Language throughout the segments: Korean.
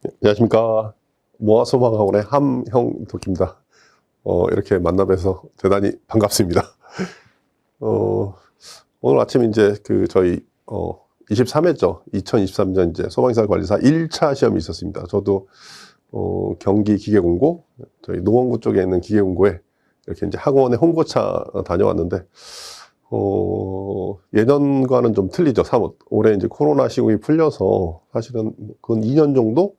안녕하십니까. 모아소망학원의 함형덕입니다. 이렇게 만나 뵈서 대단히 반갑습니다. 오늘 아침 이제 저희 23회죠. 2023년 이제 소방시설관리사 1차 시험이 있었습니다. 저도 경기 기계공고, 저희 노원구 쪽에 있는 기계공고에 이렇게 이제 학원에 홍보차 다녀왔는데, 예년과는 좀 틀리죠, 사뭇. 올해 이제 코로나 시국이 풀려서 사실은 근 2년 정도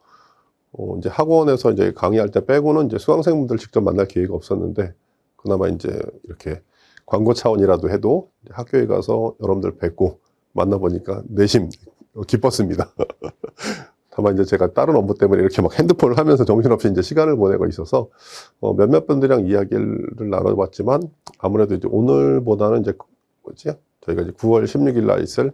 이제 학원에서 이제 강의할 때 빼고는 이제 수강생분들 직접 만날 기회가 없었는데, 그나마 이제 이렇게 광고 차원이라도 해도 학교에 가서 여러분들 뵙고 만나보니까 내심 기뻤습니다. 다만 이제 제가 다른 업무 때문에 이렇게 막 핸드폰을 하면서 정신없이 이제 시간을 보내고 있어서 몇몇 분들이랑 이야기를 나눠봤지만, 아무래도 이제 오늘보다는 이제 저희가 이제 9월 16일 날 있을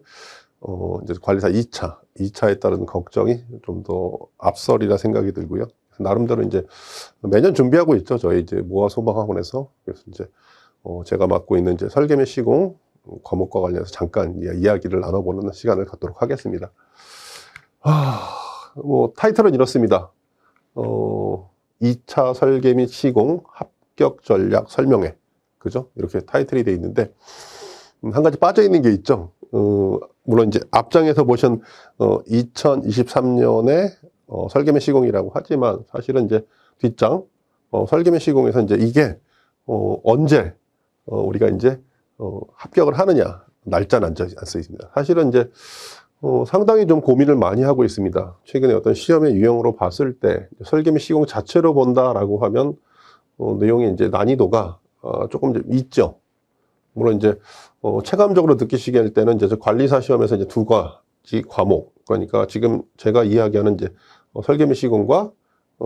이제 관리사 2차에 따른 걱정이 좀 더 앞설이라 생각이 들고요. 나름대로 이제 매년 준비하고 있죠. 저희 이제 모아소방학원에서. 그래서 이제 제가 맡고 있는 이제 설계 및 시공 과목과 관련해서 잠깐 이야기를 나눠보는 시간을 갖도록 하겠습니다. 타이틀은 이렇습니다. 2차 설계 및 시공 합격 전략 설명회. 그죠? 이렇게 타이틀이 돼 있는데, 한 가지 빠져 있는 게 있죠. 물론 이제 앞장에서 보신 2023년에 설계 및 시공이라고 하지만, 사실은 이제 뒷장 설계 및 시공에서 이제 이게 언제 우리가 이제 합격을 하느냐, 날짜는 안 써 있습니다. 사실은 이제 상당히 좀 고민을 많이 하고 있습니다. 최근에 어떤 시험의 유형으로 봤을 때 설계 및 시공 자체로 본다라고 하면 내용의 이제 난이도가 조금 좀 있죠. 물론 이제 체감적으로 느끼시게 때는 이제 관리사 시험에서 이제 두 가지 과목, 그러니까 지금 제가 이야기하는 이제 설계 및 시공과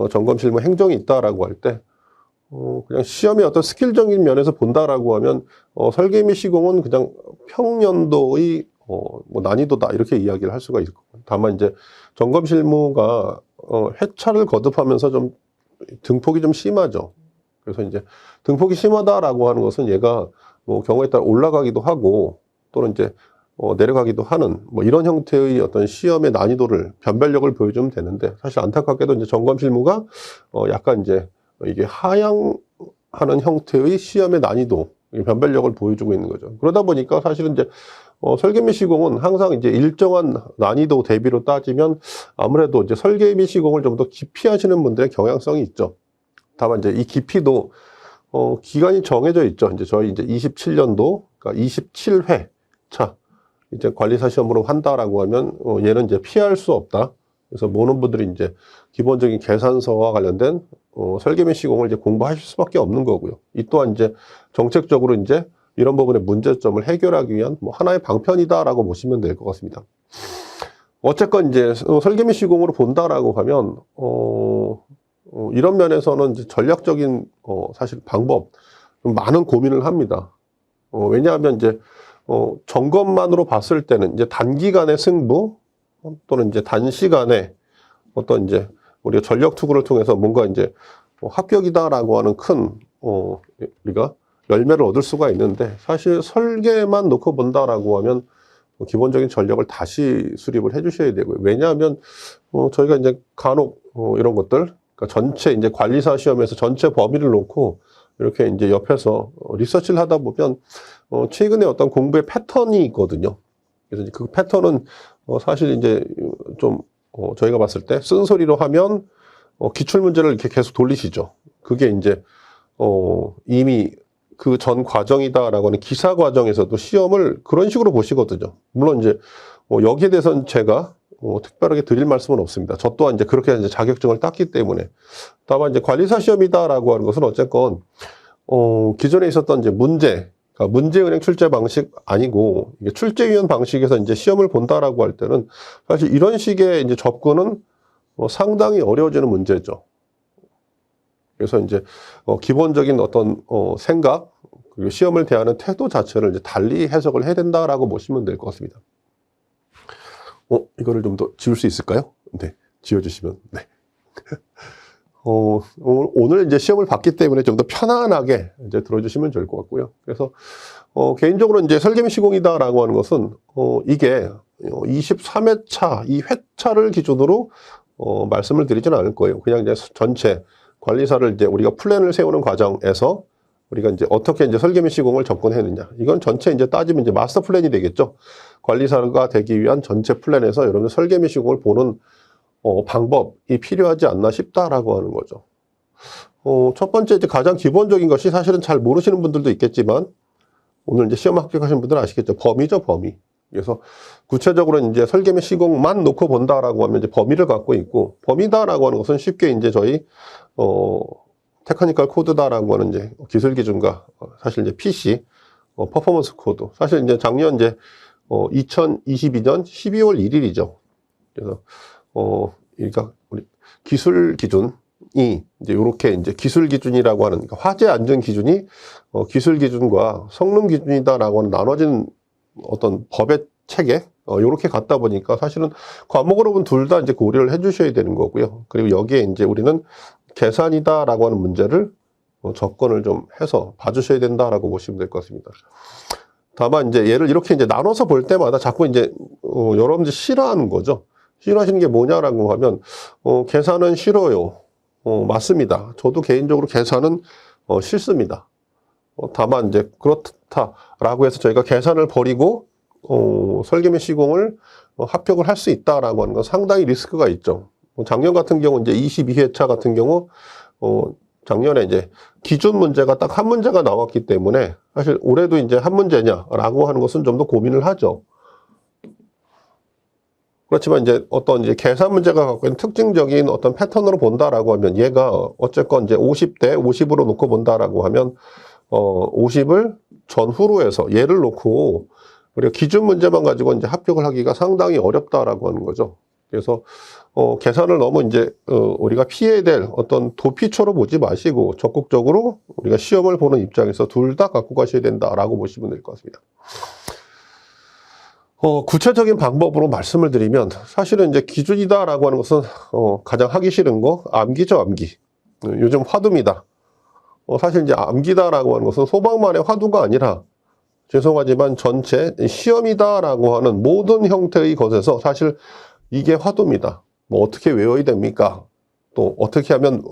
점검 실무 행정이 있다라고 할 때, 그냥 시험의 어떤 스킬적인 면에서 본다라고 하면 설계 및 시공은 그냥 평년도의 뭐 난이도다, 이렇게 이야기를 할 수가 있고, 다만 이제 점검 실무가 회차를 거듭하면서 좀 등폭이 좀 심하죠. 그래서 이제 등폭이 심하다라고 하는 것은 얘가 뭐 경우에 따라 올라가기도 하고, 또는 이제 내려가기도 하는 뭐 이런 형태의 어떤 시험의 난이도를, 변별력을 보여주면 되는데, 사실 안타깝게도 이제 점검 실무가 약간 이제 이게 하향하는 형태의 시험의 난이도, 변별력을 보여주고 있는 거죠. 그러다 보니까 사실은 이제 설계 및 시공은 항상 이제 일정한 난이도 대비로 따지면 아무래도 이제 설계 및 시공을 좀 더 깊이 하시는 분들의 경향성이 있죠. 다만 이제 이 깊이도 기간이 정해져 있죠. 이제 저희 이제 27년도, 그러니까 27회 차 이제 관리사 시험으로 한다라고 하면 얘는 이제 피할 수 없다. 그래서 모든 분들이 이제 기본적인 계산서와 관련된 설계 및 시공을 이제 공부하실 수밖에 없는 거고요. 이 또한 이제 정책적으로 이제 이런 부분의 문제점을 해결하기 위한 뭐 하나의 방편이다라고 보시면 될 것 같습니다. 어쨌건 이제 설계 및 시공으로 본다라고 하면 이런 면에서는 이제 전략적인 사실 방법, 좀 많은 고민을 합니다. 왜냐하면 이제 점검만으로 봤을 때는 이제 단기간의 승부, 또는 이제 단시간에 어떤 이제 우리가 전력 투구를 통해서 뭔가 이제 합격이다라고 하는 큰 우리가 열매를 얻을 수가 있는데, 사실 설계만 놓고 본다라고 하면 기본적인 전력을 다시 수립을 해 주셔야 되고요. 왜냐하면 저희가 이제 간혹 이런 것들, 그러니까 전체 이제 관리사 시험에서 전체 범위를 놓고 이렇게 이제 옆에서 리서치를 하다 보면 최근에 어떤 공부의 패턴이 있거든요. 그래서 그 패턴은 사실 이제 좀 저희가 봤을 때 쓴소리로 하면 기출 문제를 이렇게 계속 돌리시죠. 그게 이제 이미 그 전 과정이다라고 하는 기사 과정에서도 시험을 그런 식으로 보시거든요. 물론 이제 여기에 대해서는 제가 특별하게 드릴 말씀은 없습니다. 저 또한 이제 그렇게 이제 자격증을 땄기 때문에. 다만 이제 관리사 시험이다라고 하는 것은 어쨌건 기존에 있었던 이제 문제, 그러니까 문제은행 출제 방식 아니고 이게 출제위원 방식에서 이제 시험을 본다라고 할 때는 사실 이런 식의 이제 접근은 상당히 어려워지는 문제죠. 그래서 이제 기본적인 어떤 생각, 그리고 시험을 대하는 태도 자체를 이제 달리 해석을 해야 된다라고 보시면 될 것 같습니다. 이거를 좀 더 지울 수 있을까요? 네, 지워주시면. 네. 오늘 이제 시험을 봤기 때문에 좀 더 편안하게 이제 들어주시면 좋을 것 같고요. 그래서 개인적으로 이제 설계 및 시공이다라고 하는 것은 이게 23회차, 이 회차를 기준으로 말씀을 드리지는 않을 거예요. 그냥 이제 전체 관리사를 이제 우리가 플랜을 세우는 과정에서 우리가 이제 어떻게 이제 설계 및 시공을 접근했느냐. 이건 전체 이제 따지면 이제 마스터 플랜이 되겠죠. 관리사가 되기 위한 전체 플랜에서 여러분들 설계 및 시공을 보는 방법이 필요하지 않나 싶다라고 하는 거죠. 첫 번째 이제 가장 기본적인 것이 사실은 잘 모르시는 분들도 있겠지만 오늘 이제 시험 합격하신 분들은 아시겠죠. 범위죠, 범위. 그래서 구체적으로 이제 설계 및 시공만 놓고 본다라고 하면 이제 범위를 갖고 있고, 범위다라고 하는 것은 쉽게 이제 저희 테크니컬 코드다라고 하는 이제 기술 기준과 사실 이제 PC 퍼포먼스 코드. 사실 이제 작년 이제 2022년 12월 1일이죠. 그래서 그러니까 우리 기술 기준이 이제 요렇게 이제 기술 기준이라고 하는, 그러니까 화재 안전 기준이 기술 기준과 성능 기준이다라고 하는 나눠진 어떤 법의 체계 요렇게 갔다 보니까 사실은 과목으로는 둘 다 이제 고려를 해 주셔야 되는 거고요. 그리고 여기에 이제 우리는 계산이다라고 하는 문제를 접근을 좀 해서 봐주셔야 된다라고 보시면 될 것 같습니다. 다만 이제 얘를 이렇게 이제 나눠서 볼 때마다 자꾸 이제 여러분들 싫어하는 거죠. 싫어하시는 게 뭐냐라고 하면 계산은 싫어요. 맞습니다. 저도 개인적으로 계산은 싫습니다. 다만 이제 그렇다라고 해서 저희가 계산을 버리고 설계 및 시공을 합격을 할 수 있다라고 하는 건 상당히 리스크가 있죠. 작년 같은 경우 이제 22회차 같은 경우 작년에 이제 기준 문제가 딱 한 문제가 나왔기 때문에 사실 올해도 이제 한 문제냐라고 하는 것은 좀 더 고민을 하죠. 그렇지만 이제 어떤 이제 계산 문제가 갖고 있는 특징적인 어떤 패턴으로 본다라고 하면 얘가 어쨌건 이제 50대 50으로 놓고 본다라고 하면 50을 전후로 해서 얘를 놓고 우리가 기준 문제만 가지고 이제 합격을 하기가 상당히 어렵다라고 하는 거죠. 그래서 계산을 너무 이제 우리가 피해야 될 어떤 도피처로 보지 마시고 적극적으로 우리가 시험을 보는 입장에서 둘 다 갖고 가셔야 된다라고 보시면 될 것 같습니다. 구체적인 방법으로 말씀을 드리면 사실은 이제 기준이다라고 하는 것은 가장 하기 싫은 거 암기죠, 암기. 요즘 화두입니다. 사실 이제 암기다라고 하는 것은 소방만의 화두가 아니라 죄송하지만 전체 시험이다라고 하는 모든 형태의 것에서 사실 이게 화두입니다. 뭐 어떻게 외워야 됩니까? 또 어떻게 하면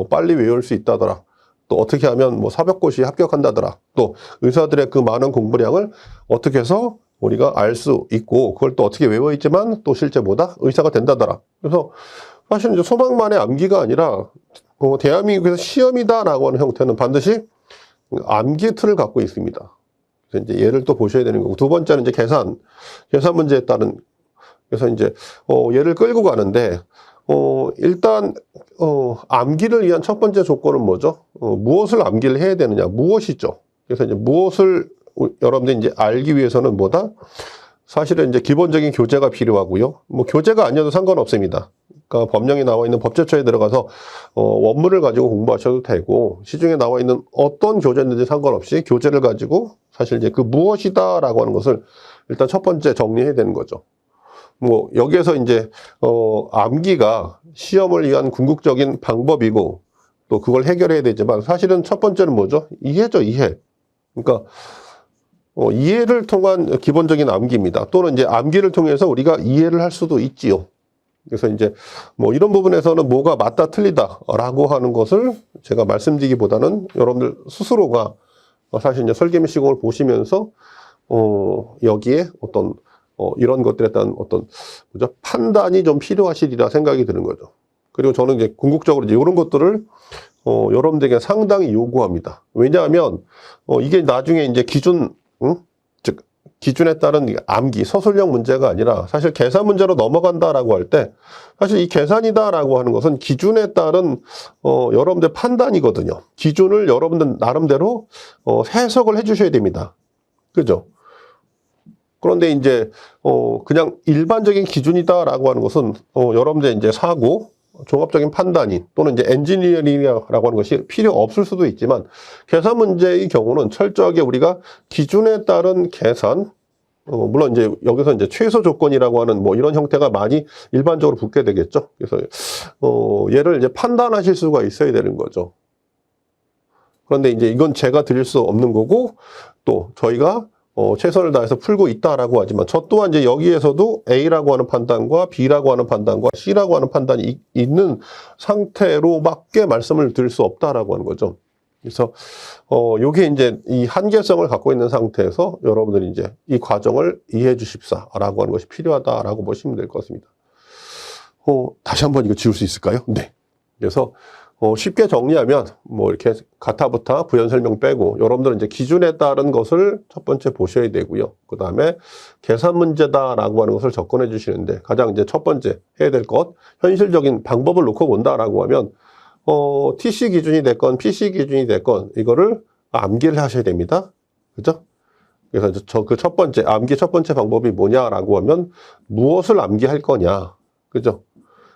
빨리 외울 수 있다더라. 또 어떻게 하면 뭐 사법고시 합격한다더라. 또 의사들의 그 많은 공부량을 어떻게 해서 우리가 알 수 있고 그걸 또 어떻게 외워 있지만 또 실제 뭐다? 의사가 된다더라. 그래서 사실 이제 소망만의 암기가 아니라 대한민국에서 시험이다라고 하는 형태는 반드시 암기 틀을 갖고 있습니다. 그래서 이제 얘를 또 보셔야 되는 거고, 두 번째는 이제 계산 문제에 따른, 그래서 이제 얘를 끌고 가는데 일단 암기를 위한 첫 번째 조건은 뭐죠? 무엇을 암기를 해야 되느냐, 무엇이죠? 그래서 이제 무엇을 여러분들이 이제 알기 위해서는 뭐다? 사실은 이제 기본적인 교재가 필요하고요. 뭐 교재가 아니어도 상관없습니다. 그러니까 법령에 나와 있는 법제처에 들어가서 원문을 가지고 공부하셔도 되고, 시중에 나와 있는 어떤 교재인지 상관없이 교재를 가지고 사실 이제 그 무엇이다라고 하는 것을 일단 첫 번째 정리해야 되는 거죠. 뭐 여기에서 이제 암기가 시험을 위한 궁극적인 방법이고 또 그걸 해결해야 되지만 사실은 첫 번째는 뭐죠? 이해죠, 이해. 그러니까 이해를 통한 기본적인 암기입니다. 또는 이제 암기를 통해서 우리가 이해를 할 수도 있지요. 그래서 이제 뭐 이런 부분에서는 뭐가 맞다 틀리다라고 하는 것을 제가 말씀드리기보다는 여러분들 스스로가 사실 이제 설계 및 시공을 보시면서 여기에 어떤 이런 것들에 대한 어떤 뭐죠? 판단이 좀 필요하시리라 생각이 드는 거죠. 그리고 저는 이제 궁극적으로 이제 이런 것들을 여러분들에게 상당히 요구합니다. 왜냐하면 이게 나중에 이제 즉 기준에 따른 암기, 서술형 문제가 아니라 사실 계산 문제로 넘어간다라고 할 때 사실 이 계산이다라고 하는 것은 기준에 따른 여러분들 판단이거든요. 기준을 여러분들 나름대로 해석을 해주셔야 됩니다. 그죠? 그런데 이제 그냥 일반적인 기준이다라고 하는 것은 여러분들 이제 사고, 종합적인 판단인 또는 이제 엔지니어링이라고 하는 것이 필요 없을 수도 있지만, 계산 문제의 경우는 철저하게 우리가 기준에 따른 계산, 물론 이제 여기서 이제 최소 조건이라고 하는 뭐 이런 형태가 많이 일반적으로 붙게 되겠죠. 그래서 얘를 이제 판단하실 수가 있어야 되는 거죠. 그런데 이제 이건 제가 드릴 수 없는 거고, 또 저희가 최선을 다해서 풀고 있다라고 하지만 저 또한 이제 여기에서도 A라고 하는 판단과 B라고 하는 판단과 C라고 하는 판단이 있는 상태로밖에 말씀을 드릴 수 없다라고 하는 거죠. 그래서 요게 이제 이 한계성을 갖고 있는 상태에서 여러분들이 이제 이 과정을 이해해 주십사라고 하는 것이 필요하다라고 보시면 될 것 같습니다. 다시 한번 이거 지울 수 있을까요? 네. 그래서 쉽게 정리하면 뭐 이렇게 가타부타 부연 설명 빼고 여러분들은 이제 기준에 따른 것을 첫 번째 보셔야 되고요. 그 다음에 계산 문제다라고 하는 것을 접근해 주시는데 가장 이제 첫 번째 해야 될 것, 현실적인 방법을 놓고 본다라고 하면 TC 기준이 됐건 PC 기준이 됐건 이거를 암기를 하셔야 됩니다. 그죠? 그래서 그 첫 번째 암기 첫 번째 방법이 뭐냐라고 하면 무엇을 암기할 거냐. 그죠?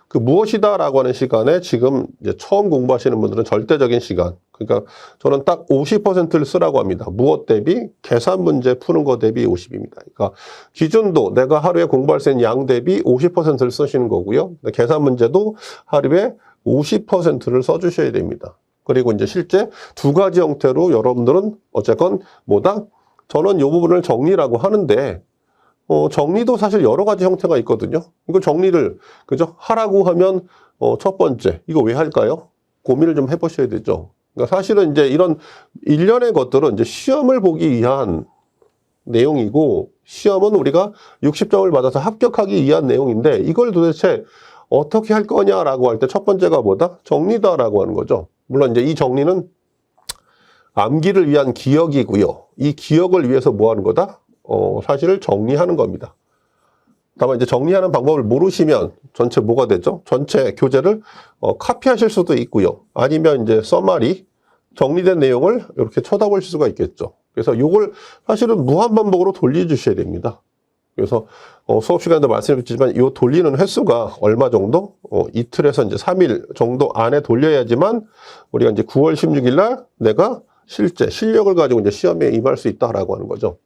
그 무엇이다라고 하는 시간에 지금 이제 처음 공부하시는 분들은 절대적인 시간. 그러니까 저는 딱 50%를 쓰라고 합니다. 무엇 대비 계산 문제 푸는 거 대비 50입니다. 그러니까 기준도 내가 하루에 공부할 수 있는 양 대비 50%를 쓰시는 거고요. 계산 문제도 하루에 50%를 써주셔야 됩니다. 그리고 이제 실제 두 가지 형태로 여러분들은 어쨌건 뭐다? 저는 이 부분을 정리라고 하는데 정리도 사실 여러 가지 형태가 있거든요. 이거 정리를, 그죠? 하라고 하면, 첫 번째, 이거 왜 할까요? 고민을 좀 해보셔야 되죠. 그러니까 사실은 이제 이런 일련의 것들은 이제 시험을 보기 위한 내용이고, 시험은 우리가 60점을 받아서 합격하기 위한 내용인데, 이걸 도대체 어떻게 할 거냐라고 할 때 첫 번째가 뭐다? 정리다라고 하는 거죠. 물론 이제 이 정리는 암기를 위한 기억이고요. 이 기억을 위해서 뭐 하는 거다? 사실을 정리하는 겁니다. 다만 이제 정리하는 방법을 모르시면 전체 뭐가 되죠? 전체 교재를 카피하실 수도 있고요. 아니면 이제 써마리 정리된 내용을 이렇게 쳐다볼 수가 있겠죠. 그래서 이걸 사실은 무한 반복으로 돌려주셔야 됩니다. 그래서 수업 시간에도 말씀드렸지만 이 돌리는 횟수가 얼마 정도? 이틀에서 이제 3일 정도 안에 돌려야지만 우리가 이제 9월 16일 날 내가 실제 실력을 가지고 이제 시험에 임할 수 있다라고 하는 거죠.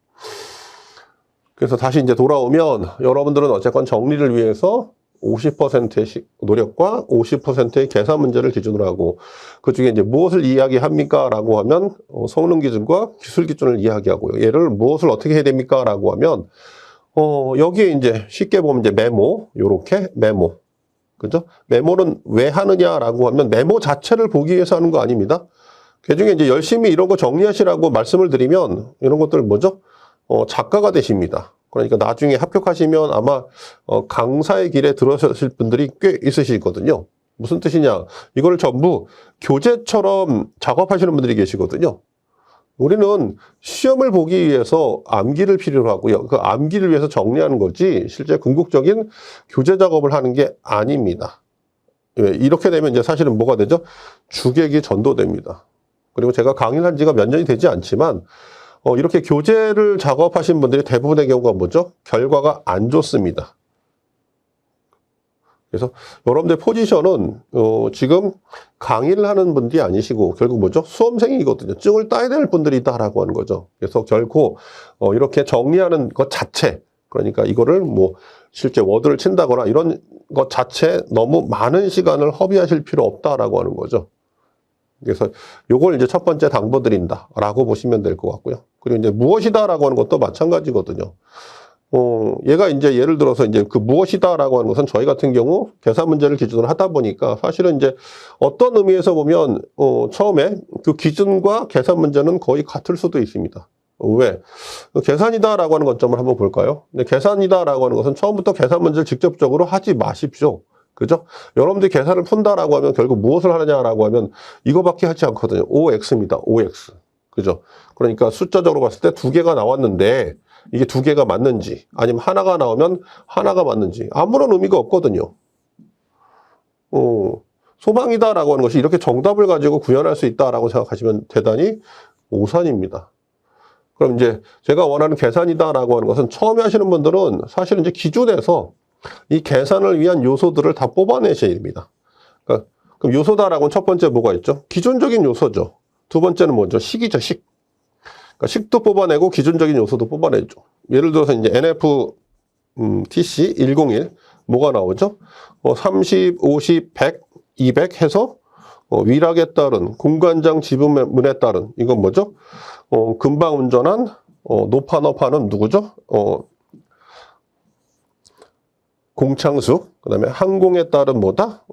그래서 다시 이제 돌아오면 여러분들은 어쨌건 정리를 위해서 50%의 노력과 50%의 계산 문제를 기준으로 하고 그 중에 이제 무엇을 이야기합니까? 라고 하면 성능 기준과 기술 기준을 이야기하고요. 얘를 무엇을 어떻게 해야 됩니까? 라고 하면 여기에 이제 쉽게 보면 이제 메모, 요렇게 메모. 그죠? 메모는 왜 하느냐라고 하면 메모 자체를 보기 위해서 하는 거 아닙니다. 그 중에 이제 열심히 이런 거 정리하시라고 말씀을 드리면 이런 것들 뭐죠? 작가가 되십니다. 그러니까 나중에 합격하시면 아마 강사의 길에 들어서실 분들이 꽤 있으시거든요. 무슨 뜻이냐? 이걸 전부 교재처럼 작업하시는 분들이 계시거든요. 우리는 시험을 보기 위해서 암기를 필요로 하고요. 그 암기를 위해서 정리하는 거지 실제 궁극적인 교재 작업을 하는 게 아닙니다. 이렇게 되면 이제 사실은 뭐가 되죠? 주객이 전도됩니다. 그리고 제가 강의를 한 지가 몇 년이 되지 않지만 이렇게 교재를 작업하신 분들이 대부분의 경우가 뭐죠? 결과가 안 좋습니다. 그래서 여러분들 포지션은 지금 강의를 하는 분들이 아니시고 결국 뭐죠? 수험생이거든요. 증을 따야 될 분들이 있다라고 하는 거죠. 그래서 결코 이렇게 정리하는 것 자체, 그러니까 이거를 뭐 실제 워드를 친다거나 이런 것 자체 너무 많은 시간을 허비하실 필요 없다라고 하는 거죠. 그래서 요걸 이제 첫 번째 당부드린다라고 보시면 될 것 같고요. 그리고 이제 무엇이다라고 하는 것도 마찬가지거든요. 얘가 이제 예를 들어서 이제 그 무엇이다라고 하는 것은 저희 같은 경우 계산 문제를 기준으로 하다 보니까 사실은 이제 어떤 의미에서 보면 처음에 그 기준과 계산 문제는 거의 같을 수도 있습니다. 왜? 계산이다라고 하는 관점을 한번 볼까요? 근데 계산이다라고 하는 것은 처음부터 계산 문제를 직접적으로 하지 마십시오. 그죠? 여러분들이 계산을 푼다라고 하면 결국 무엇을 하느냐라고 하면 이거밖에 하지 않거든요. OX입니다. OX. 그죠? 그러니까 숫자적으로 봤을 때 두 개가 나왔는데 이게 두 개가 맞는지 아니면 하나가 나오면 하나가 맞는지 아무런 의미가 없거든요. 소망이다라고 하는 것이 이렇게 정답을 가지고 구현할 수 있다라고 생각하시면 대단히 오산입니다. 그럼 이제 제가 원하는 계산이다라고 하는 것은 처음에 하시는 분들은 사실은 이제 기준에서 이 계산을 위한 요소들을 다 뽑아내셔야 됩니다. 그러니까 그럼 요소다라고는 첫 번째 뭐가 있죠? 기준적인 요소죠. 두 번째는 뭐죠? 식이죠, 식. 그러니까 식도 뽑아내고 기준적인 요소도 뽑아내죠. 예를 들어서 이제 NF TC101 뭐가 나오죠? 30, 50, 100, 200 해서 위락에 따른 공간장 지분문에 따른 이건 뭐죠? 금방 운전한 노파너파는 누구죠? 공창수, 그 다음에 항공에 따른 뭐다?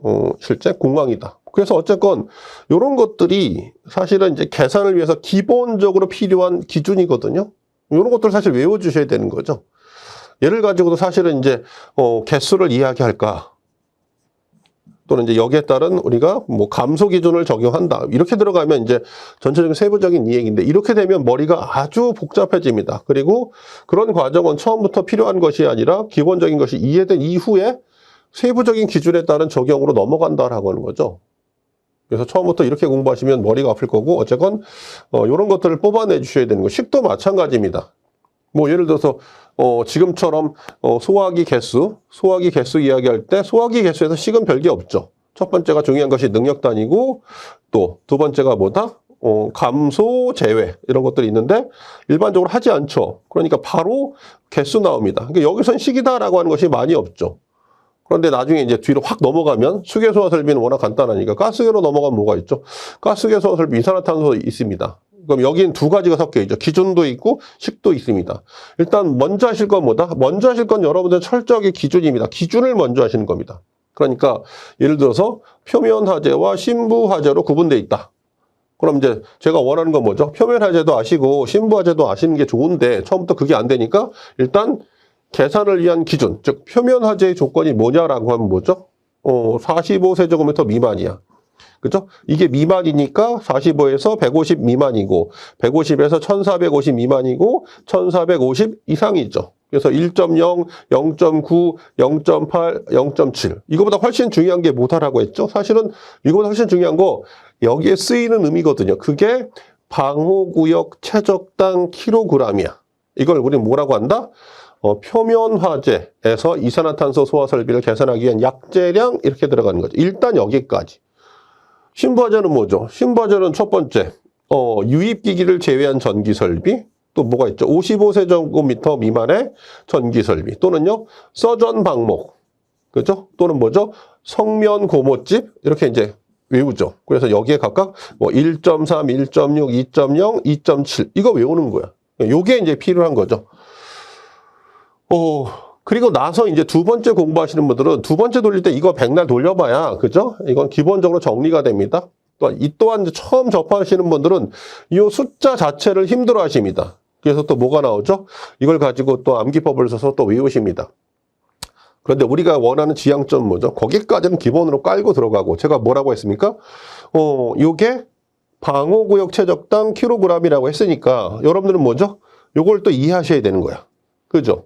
실제 공항이다. 그래서 어쨌건 이런 것들이 사실은 이제 계산을 위해서 기본적으로 필요한 기준이거든요. 이런 것들 사실 외워주셔야 되는 거죠. 얘를 가지고도 사실은 이제 개수를 이야기할까? 또는 이제 여기에 따른 우리가 뭐 감소 기준을 적용한다. 이렇게 들어가면 이제 전체적인 세부적인 이야기인데 이렇게 되면 머리가 아주 복잡해집니다. 그리고 그런 과정은 처음부터 필요한 것이 아니라 기본적인 것이 이해된 이후에 세부적인 기준에 따른 적용으로 넘어간다라고 하는 거죠. 그래서 처음부터 이렇게 공부하시면 머리가 아플 거고 어쨌건 이런 것들을 뽑아내 주셔야 되는 거. 식도 마찬가지입니다. 뭐 예를 들어서 지금처럼 소화기 개수 이야기할 때 소화기 개수에서 식은 별게 없죠. 첫 번째가 중요한 것이 능력 단위고 또 두 번째가 뭐다? 감소, 제외 이런 것들이 있는데 일반적으로 하지 않죠. 그러니까 바로 개수 나옵니다. 그러니까 여기선 식이다라고 하는 것이 많이 없죠. 그런데 나중에 이제 뒤로 확 넘어가면 수계소화 설비는 워낙 간단하니까 가스계로 넘어가면 뭐가 있죠? 가스계소화 설비 이산화탄소 있습니다. 그럼 여기는 두 가지가 섞여 있죠. 기준도 있고 식도 있습니다. 일단 먼저 하실 건 뭐다? 먼저 하실 건 여러분들 철저하게 기준입니다. 기준을 먼저 하시는 겁니다. 그러니까 예를 들어서 표면 화재와 심부 화재로 구분되어 있다. 그럼 이제 제가 원하는 건 뭐죠? 표면 화재도 아시고 심부 화재도 아시는 게 좋은데 처음부터 그게 안 되니까 일단 계산을 위한 기준, 즉 표면 화재의 조건이 뭐냐라고 하면 뭐죠? 45세제곱미터 미만이야. 그죠? 이게 미만이니까 45에서 150 미만이고 150에서 1450 미만이고 1450 이상이죠. 그래서 1.0, 0.9, 0.8, 0.7 이거보다 훨씬 중요한 게 뭐다라고 했죠? 사실은 이거보다 훨씬 중요한 거 여기에 쓰이는 의미거든요. 그게 방호구역 최적당 킬로그램이야. 이걸 우리는 뭐라고 한다? 표면 화재에서 이산화탄소 소화 설비를 계산하기 위한 약재량 이렇게 들어가는 거죠. 일단 여기까지. 심부화재는 뭐죠? 심부화재는 첫 번째, 유입기기를 제외한 전기설비, 또 뭐가 있죠? 55세제곱미터 미만의 전기설비, 또는요, 서전 방목, 그죠? 또는 뭐죠? 성면 고모집, 이렇게 이제 외우죠. 그래서 여기에 각각 뭐 1.3, 1.6, 2.0, 2.7, 이거 외우는 거야. 요게 이제 필요한 거죠. 그리고 나서 이제 두 번째 공부하시는 분들은 두 번째 돌릴 때 이거 백날 돌려봐야, 그죠? 이건 기본적으로 정리가 됩니다. 이 또한 처음 접하시는 분들은 이 숫자 자체를 힘들어 하십니다. 그래서 또 뭐가 나오죠? 이걸 가지고 또 암기법을 써서 또 외우십니다. 그런데 우리가 원하는 지향점 뭐죠? 거기까지는 기본으로 깔고 들어가고, 제가 뭐라고 했습니까? 요게 방호구역 최적당 킬로그램이라고 했으니까, 여러분들은 뭐죠? 요걸 또 이해하셔야 되는 거야. 그죠?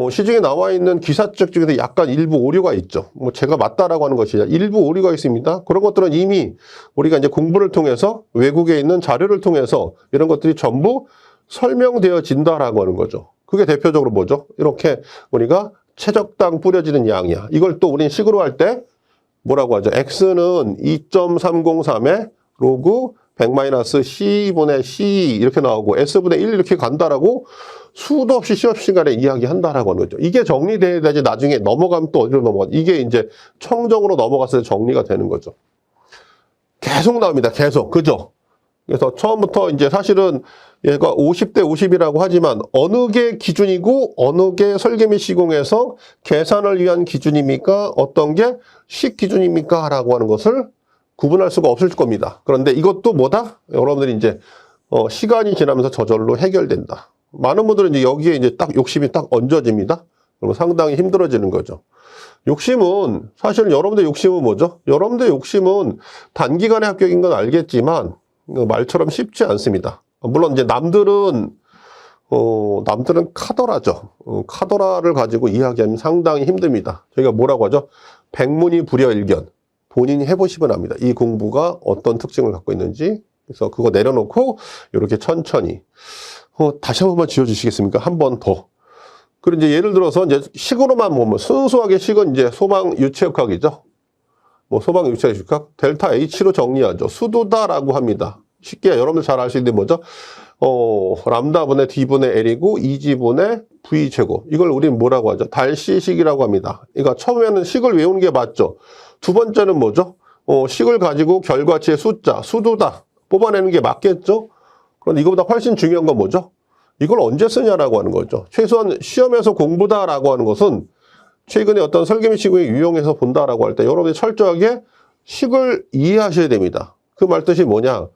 시중에 나와 있는 기사책 중에서 약간 일부 오류가 있죠. 뭐 제가 맞다라고 하는 것이 아니라 일부 오류가 있습니다. 그런 것들은 이미 우리가 이제 공부를 통해서 외국에 있는 자료를 통해서 이런 것들이 전부 설명되어진다라고 하는 거죠. 그게 대표적으로 뭐죠? 이렇게 우리가 최적당 뿌려지는 양이야. 이걸 또 우리는 식으로 할 때 뭐라고 하죠? x는 2.303에 로그 100-c분의 c 이렇게 나오고 s분의 1 이렇게 간다라고 수도 없이 시험 시간에 이야기한다라고 하는 거죠. 이게 정리돼야 되지 나중에 넘어가면 또 어디로 넘어가? 이게 이제 청정으로 넘어갔을 때 정리가 되는 거죠. 계속 나옵니다. 계속. 그죠? 그래서 처음부터 이제 사실은 얘가 50대 50이라고 하지만 어느 게 기준이고 어느 게 설계 및 시공에서 계산을 위한 기준입니까? 어떤 게 식 기준입니까? 라고 하는 것을 구분할 수가 없을 겁니다. 그런데 이것도 뭐다? 여러분들이 이제 시간이 지나면서 저절로 해결된다. 많은 분들은 이제 여기에 이제 딱 욕심이 딱 얹어집니다. 그러면 상당히 힘들어지는 거죠. 욕심은 사실 여러분들 욕심은 뭐죠? 여러분들 욕심은 단기간에 합격인 건 알겠지만 말처럼 쉽지 않습니다. 물론 이제 남들은 카더라죠. 카더라를 가지고 이야기하면 상당히 힘듭니다. 저희가 뭐라고 하죠? 백문이 불여일견. 본인이 해보시면 압니다. 이 공부가 어떤 특징을 갖고 있는지. 그래서 그거 내려놓고 이렇게 천천히 다시 한 번만 지어주시겠습니까? 한 번 더. 그리고 이제 예를 들어서 이제 식으로만 보면 순수하게 식은 이제 소방 유체역학이죠. 뭐 소방 유체역학 델타 H로 정리하죠. 수도다라고 합니다. 쉽게 여러분들 잘 알 수 있는 게 뭐죠? 람다분의 D분의 L이고 2G분의 V 제곱. 이걸 우리는 뭐라고 하죠? 달시식이라고 합니다. 그러니까 처음에는 식을 외우는 게 맞죠. 두 번째는 뭐죠? 식을 가지고 결과치의 숫자, 수도다 뽑아내는 게 맞겠죠? 그런데 이거보다 훨씬 중요한 건 뭐죠? 이걸 언제 쓰냐라고 하는 거죠. 최소한 시험에서 공부다라고 하는 것은 최근에 어떤 설계미 시공이 유용해서 본다라고 할 때 여러분이 철저하게 식을 이해하셔야 됩니다. 그 말뜻이 뭐냐?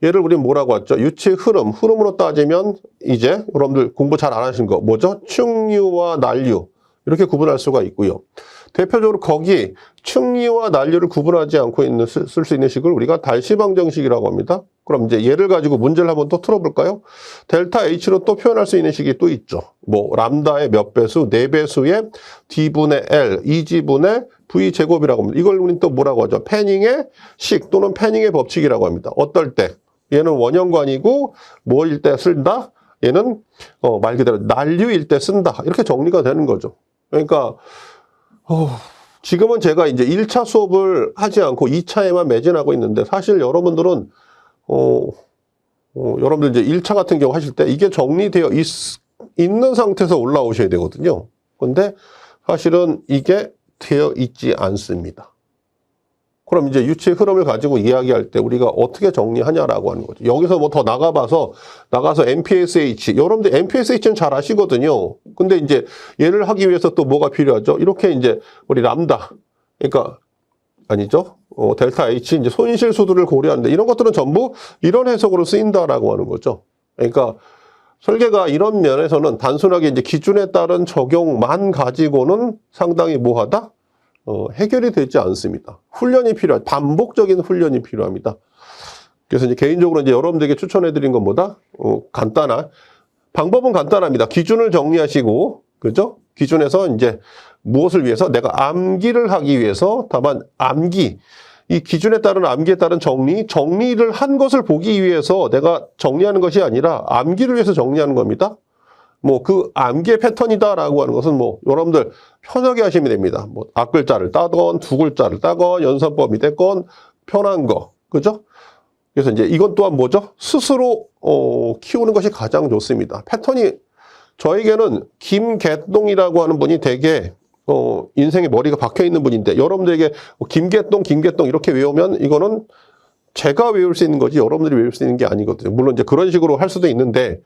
얘를 우리 뭐라고 했죠? 유체 흐름으로 따지면 이제 여러분들 공부 잘 안 하신 거 뭐죠? 충류와 난류 이렇게 구분할 수가 있고요. 대표적으로 거기 충류와 난류를 구분하지 않고 쓸 수 있는 식을 우리가 달시방정식이라고 합니다. 그럼 이제 얘를 가지고 문제를 한번 또 풀어볼까요? 델타 H로 또 표현할 수 있는 식이 또 있죠. 뭐 람다의 몇 배수, 4배수의 D분의 L, 2G분의 V제곱이라고 합니다. 이걸 우리는 또 뭐라고 하죠? 패닝의 식 또는 패닝의 법칙이라고 합니다. 어떨 때? 얘는 원형관이고 뭐일 때 쓴다? 얘는 말 그대로 난류일 때 쓴다. 이렇게 정리가 되는 거죠. 그러니까 지금은 제가 이제 1차 수업을 하지 않고 2차에만 매진하고 있는데 사실 여러분들은 여러분들 이제 1차 같은 경우 하실 때 이게 정리되어 있는 상태에서 올라오셔야 되거든요. 근데 사실은 이게 되어 있지 않습니다. 그럼 이제 유체 흐름을 가지고 이야기할 때 우리가 어떻게 정리하냐라고 하는 거죠. 여기서 뭐 더 나가서 MPSH. 여러분들 MPSH는 잘 아시거든요. 근데 이제 얘를 하기 위해서 또 뭐가 필요하죠? 이렇게 이제 우리 람다. 그러니까, 아니죠? 델타 H, 이제 손실 수들을 고려하는데 이런 것들은 전부 이런 해석으로 쓰인다라고 하는 거죠. 그러니까 설계가 이런 면에서는 단순하게 이제 기준에 따른 적용만 가지고는 상당히 뭐하다? 해결이 되지 않습니다. 훈련이 필요한, 반복적인 훈련이 필요합니다. 그래서 이제 개인적으로 이제 여러분들에게 추천해드린 건 뭐다? 방법은 간단합니다. 기준을 정리하시고, 그죠? 기준에서 이제 무엇을 위해서? 내가 암기를 하기 위해서, 다만 이 기준에 따른 암기에 따른 정리를 한 것을 보기 위해서 내가 정리하는 것이 아니라 암기를 위해서 정리하는 겁니다. 뭐 그 암기의 패턴이다라고 하는 것은 뭐 여러분들 편하게 하시면 됩니다. 뭐 앞글자를 따건 두 글자를 따건 연산법이 됐건 편한 거. 그죠? 그래서 이제 이건 또한 뭐죠? 스스로 키우는 것이 가장 좋습니다. 패턴이 저에게는 김개똥이라고 하는 분이 되게 인생에 머리가 박혀 있는 분인데 여러분들에게 김개똥 이렇게 외우면 이거는 제가 외울 수 있는 거지 여러분들이 외울 수 있는 게 아니거든요. 물론 이제 그런 식으로 할 수도 있는데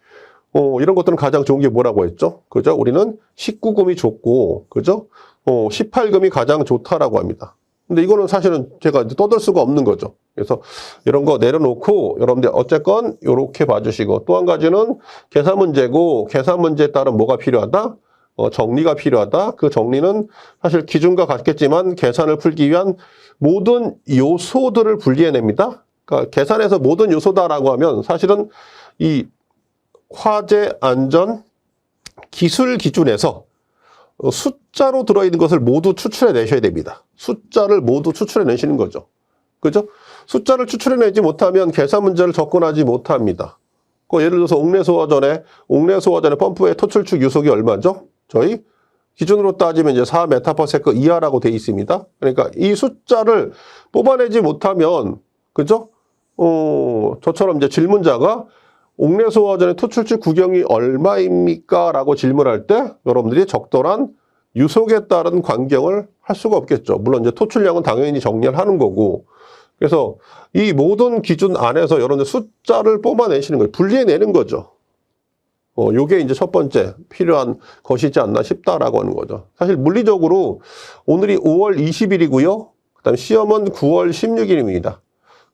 이런 것들은 가장 좋은 게 뭐라고 했죠? 그죠? 우리는 19금이 좋고, 그죠? 18금이 가장 좋다라고 합니다. 근데 이거는 사실은 제가 떠들 수가 없는 거죠. 그래서 이런 거 내려놓고 여러분들 어쨌건 이렇게 봐주시고 또 한 가지는 계산 문제고 계산 문제에 따른 뭐가 필요하다? 정리가 필요하다. 그 정리는 사실 기준과 같겠지만 계산을 풀기 위한 모든 요소들을 분리해냅니다. 그러니까 계산에서 모든 요소다라고 하면 사실은 이 화재 안전 기술 기준에서 숫자로 들어있는 것을 모두 추출해 내셔야 됩니다. 숫자를 모두 추출해 내시는 거죠. 그죠? 숫자를 추출해 내지 못하면 계산 문제를 접근하지 못합니다. 예를 들어서 옥내소화전의 펌프의 토출축 유속이 얼마죠? 저희 기준으로 따지면 이제 4m/s 이하라고 되어 있습니다. 그러니까 이 숫자를 뽑아내지 못하면, 그죠? 저처럼 이제 질문자가 옥내소화전의 토출축 구경이 얼마입니까? 라고 질문할 때 여러분들이 적절한 유속에 따른 관경을 할 수가 없겠죠. 물론 이제 토출량은 당연히 정리를 하는 거고. 그래서 이 모든 기준 안에서 여러분들 숫자를 뽑아내시는 거예요. 분리해내는 거죠. 요게 이제 첫 번째 필요한 것이지 않나 싶다라고 하는 거죠. 사실 물리적으로 오늘이 5월 20일이고요. 그다음에 시험은 9월 16일입니다.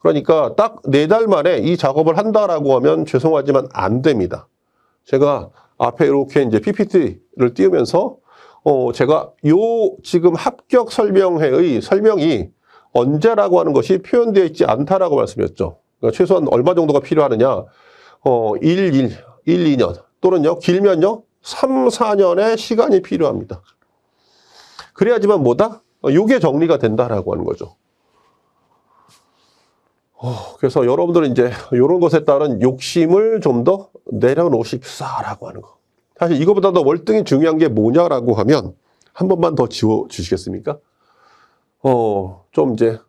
그러니까 딱 4달 만에 이 작업을 한다라고 하면 죄송하지만 안 됩니다. 제가 앞에 이렇게 이제 PPT를 띄우면서 제가 지금 합격 설명회의 설명이 언제라고 하는 것이 표현되어 있지 않다라고 말씀드렸죠. 그러니까 최소한 얼마 정도가 필요하느냐? 1, 2년 또는요 길면요 3, 4년의 시간이 필요합니다. 그래야지만 뭐다? 요게 정리가 된다라고 하는 거죠. 그래서 여러분들은 이제 이런 것에 따른 욕심을 좀 더 내려놓으십사라고 하는 거. 사실 이거보다 더 월등히 중요한 게 뭐냐라고 하면 한 번만 더 지워 주시겠습니까? 좀 이제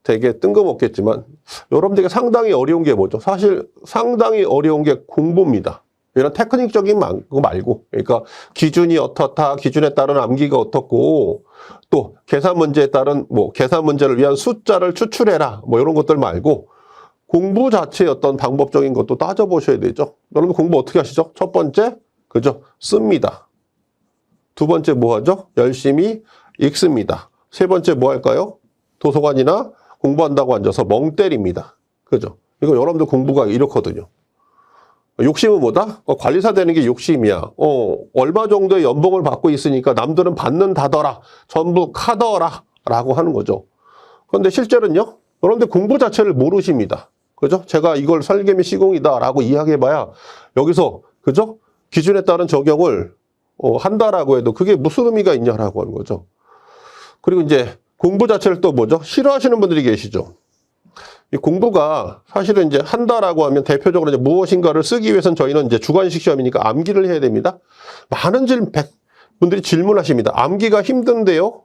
되게 뜬금없겠지만 여러분들에게 상당히 어려운 게 뭐죠? 사실 상당히 어려운 게 공부입니다. 이런 테크닉적인 거 말고, 그러니까 기준이 어떻다, 기준에 따른 암기가 어떻고, 또 계산 문제에 따른 계산 문제를 위한 숫자를 추출해라, 이런 것들 말고 공부 자체의 어떤 방법적인 것도 따져보셔야 되죠. 여러분 공부 어떻게 하시죠? 첫 번째, 그죠? 씁니다. 두 번째 뭐 하죠? 열심히 읽습니다. 세 번째 뭐 할까요? 도서관이나 공부한다고 앉아서 멍 때립니다. 그죠? 이거 여러분들 공부가 이렇거든요. 욕심은 뭐다? 관리사 되는 게 욕심이야. 얼마 정도의 연봉을 받고 있으니까 남들은 받는다더라. 전부 카더라. 라고 하는 거죠. 그런데 실제로는요, 여러분들 공부 자체를 모르십니다. 그죠? 제가 이걸 설계미 시공이다. 라고 이야기해봐야 여기서, 그죠? 기준에 따른 적용을 한다라고 해도 그게 무슨 의미가 있냐라고 하는 거죠. 그리고 이제 공부 자체를 또 뭐죠? 싫어하시는 분들이 계시죠. 이 공부가 사실은 이제 한다라고 하면 대표적으로 이제 무엇인가를 쓰기 위해서는 저희는 이제 주관식 시험이니까 암기를 해야 됩니다. 많은 분들이 질문하십니다. 암기가 힘든데요?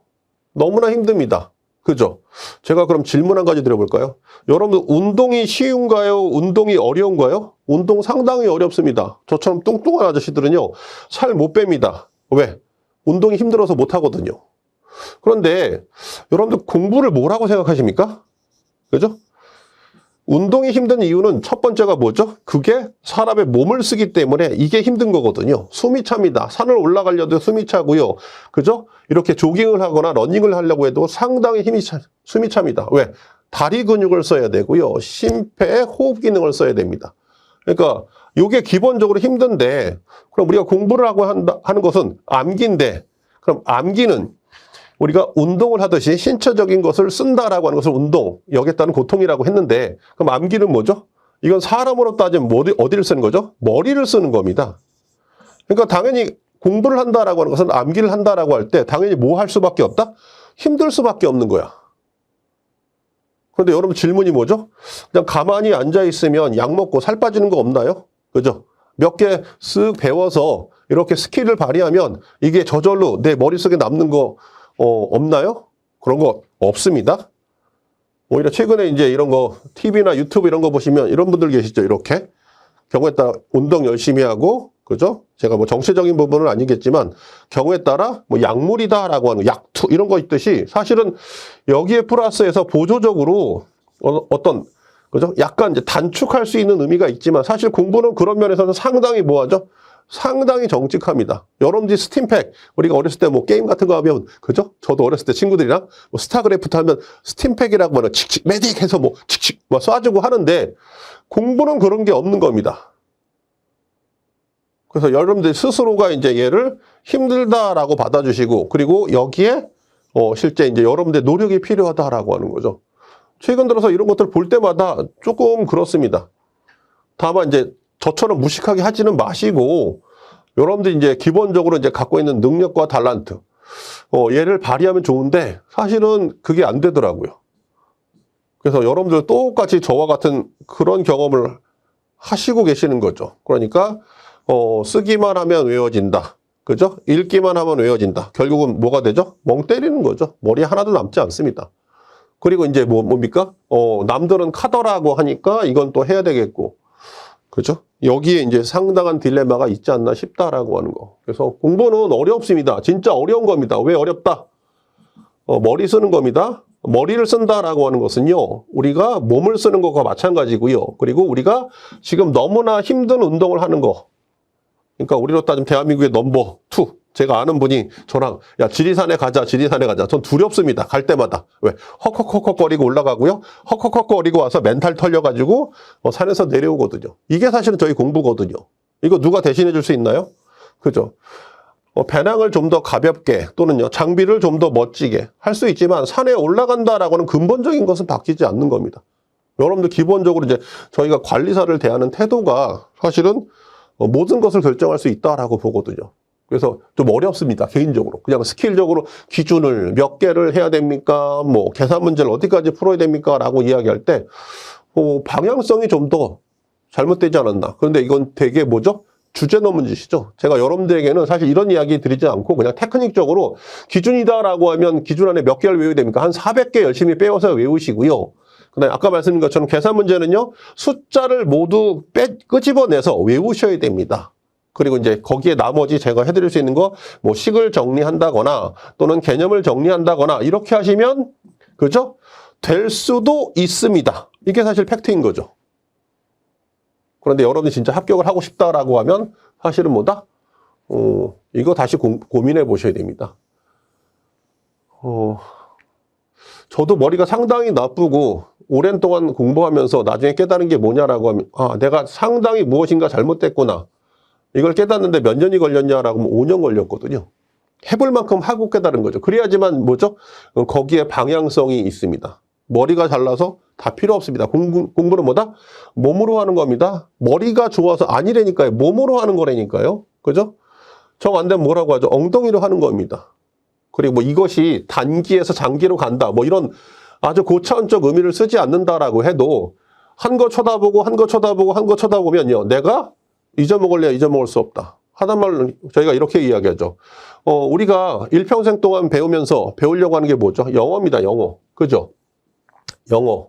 너무나 힘듭니다. 그죠? 제가 그럼 질문 한 가지 드려볼까요? 여러분들 운동이 쉬운가요? 운동이 어려운가요? 운동 상당히 어렵습니다. 저처럼 뚱뚱한 아저씨들은요, 살 못 뺍니다. 왜? 운동이 힘들어서 못 하거든요. 그런데 여러분들 공부를 뭐라고 생각하십니까? 그죠? 운동이 힘든 이유는 첫 번째가 뭐죠? 그게 사람의 몸을 쓰기 때문에 이게 힘든 거거든요. 숨이 찹니다. 산을 올라가려도 숨이 차고요. 그죠? 이렇게 조깅을 하거나 러닝을 하려고 해도 상당히 숨이 찹니다. 왜? 다리 근육을 써야 되고요. 심폐, 호흡 기능을 써야 됩니다. 그러니까 이게 기본적으로 힘든데, 그럼 우리가 공부를 하는 것은 암기인데, 그럼 암기는 우리가 운동을 하듯이 신체적인 것을 쓴다라고 하는 것을 운동, 여기에 따른 고통이라고 했는데, 그럼 암기는 뭐죠? 이건 사람으로 따지면 어디를 쓰는 거죠? 머리를 쓰는 겁니다. 그러니까 당연히 공부를 한다라고 하는 것은 암기를 한다라고 할 때 당연히 뭐 할 수밖에 없다? 힘들 수밖에 없는 거야. 그런데 여러분 질문이 뭐죠? 그냥 가만히 앉아있으면 약 먹고 살 빠지는 거 없나요? 그죠? 몇 개 쓱 배워서 이렇게 스킬을 발휘하면 이게 저절로 내 머릿속에 남는 거 없나요? 그런 거 없습니다. 오히려 최근에 이제 이런 거 TV나 유튜브 이런 거 보시면 이런 분들 계시죠. 이렇게 경우에 따라 운동 열심히 하고, 그죠? 제가 뭐 정치적인 부분은 아니겠지만 경우에 따라 뭐 약물이다라고 하는 약투 이런 거 있듯이 사실은 여기에 플러스해서 보조적으로 어떤 그죠? 약간 이제 단축할 수 있는 의미가 있지만 사실 공부는 그런 면에서는 상당히 뭐하죠? 상당히 정직합니다. 여러분들이 스팀팩, 우리가 어렸을 때 뭐 게임 같은 거 하면, 그죠? 저도 어렸을 때 친구들이랑 뭐 스타크래프트 하면 스팀팩이라고 하는 칙칙, 메딕 해서 뭐 칙칙 막 쏴주고 하는데 공부는 그런 게 없는 겁니다. 그래서 여러분들 스스로가 이제 얘를 힘들다라고 받아주시고, 그리고 여기에 실제 이제 여러분들 노력이 필요하다라고 하는 거죠. 최근 들어서 이런 것들 볼 때마다 조금 그렇습니다. 다만 이제 저처럼 무식하게 하지는 마시고, 여러분들이 이제 기본적으로 이제 갖고 있는 능력과 탤런트, 얘를 발휘하면 좋은데, 사실은 그게 안 되더라고요. 그래서 여러분들 똑같이 저와 같은 그런 경험을 하시고 계시는 거죠. 그러니까, 쓰기만 하면 외워진다. 그죠? 읽기만 하면 외워진다. 결국은 뭐가 되죠? 멍 때리는 거죠. 머리에 하나도 남지 않습니다. 그리고 이제 뭡니까? 남들은 카더라고 하니까 이건 또 해야 되겠고. 그죠? 여기에 이제 상당한 딜레마가 있지 않나 싶다라고 하는 거. 그래서 공부는 어렵습니다. 진짜 어려운 겁니다. 왜 어렵다? 머리 쓰는 겁니다. 머리를 쓴다라고 하는 것은요, 우리가 몸을 쓰는 것과 마찬가지고요. 그리고 우리가 지금 너무나 힘든 운동을 하는 거. 그러니까 우리로 따지면 대한민국의 넘버 2. 제가 아는 분이 저랑 야 지리산에 가자. 전 두렵습니다. 갈 때마다. 왜? 헉헉헉헉거리고 올라가고요. 헉헉헉거리고 와서 멘탈 털려가지고 산에서 내려오거든요. 이게 사실은 저희 공부거든요. 이거 누가 대신해 줄 수 있나요? 그죠? 배낭을 좀 더 가볍게 또는요 장비를 좀 더 멋지게 할 수 있지만 산에 올라간다라고는 근본적인 것은 바뀌지 않는 겁니다. 여러분들 기본적으로 이제 저희가 관리사를 대하는 태도가 사실은 모든 것을 결정할 수 있다라고 보거든요. 그래서 좀 어렵습니다. 개인적으로. 그냥 스킬적으로 기준을 몇 개를 해야 됩니까? 뭐 계산 문제를 어디까지 풀어야 됩니까? 라고 이야기할 때 방향성이 좀 더 잘못되지 않았나. 그런데 이건 되게 뭐죠? 주제 넘은 짓이죠. 제가 여러분들에게는 사실 이런 이야기 드리지 않고 그냥 테크닉적으로 기준이다라고 하면 기준 안에 몇 개를 외워야 됩니까? 한 400개 열심히 빼워서 외우시고요. 그다음에 아까 말씀드린 것처럼 계산 문제는요. 숫자를 모두 끄집어내서 외우셔야 됩니다. 그리고 이제 거기에 나머지 제가 해드릴 수 있는 거, 뭐 식을 정리한다거나 또는 개념을 정리한다거나 이렇게 하시면, 그죠? 될 수도 있습니다. 이게 사실 팩트인 거죠. 그런데 여러분이 진짜 합격을 하고 싶다라고 하면 사실은 뭐다? 이거 다시 고민해 보셔야 됩니다. 저도 머리가 상당히 나쁘고 오랜 동안 공부하면서 나중에 깨달은 게 뭐냐라고 하면 내가 상당히 무엇인가 잘못됐구나. 이걸 깨닫는데 몇 년이 걸렸냐라고 하면 5년 걸렸거든요. 해볼 만큼 하고 깨달은 거죠. 그래야지만 뭐죠? 거기에 방향성이 있습니다. 머리가 잘나서 다 필요 없습니다. 공부는 뭐다? 몸으로 하는 겁니다. 머리가 좋아서 아니라니까요. 몸으로 하는 거라니까요. 그죠? 정 안 되면 뭐라고 하죠? 엉덩이로 하는 겁니다. 그리고 뭐 이것이 단기에서 장기로 간다. 뭐 이런 아주 고차원적 의미를 쓰지 않는다라고 해도 한 거 쳐다보고 한 거 쳐다보고 한 거 쳐다보면요. 내가 잊어먹을래야 잊어먹을 수 없다. 하단 말로 저희가 이렇게 이야기하죠. 우리가 일평생 동안 배우려고 하는 게 뭐죠? 영어입니다. 영어. 그죠? 영어.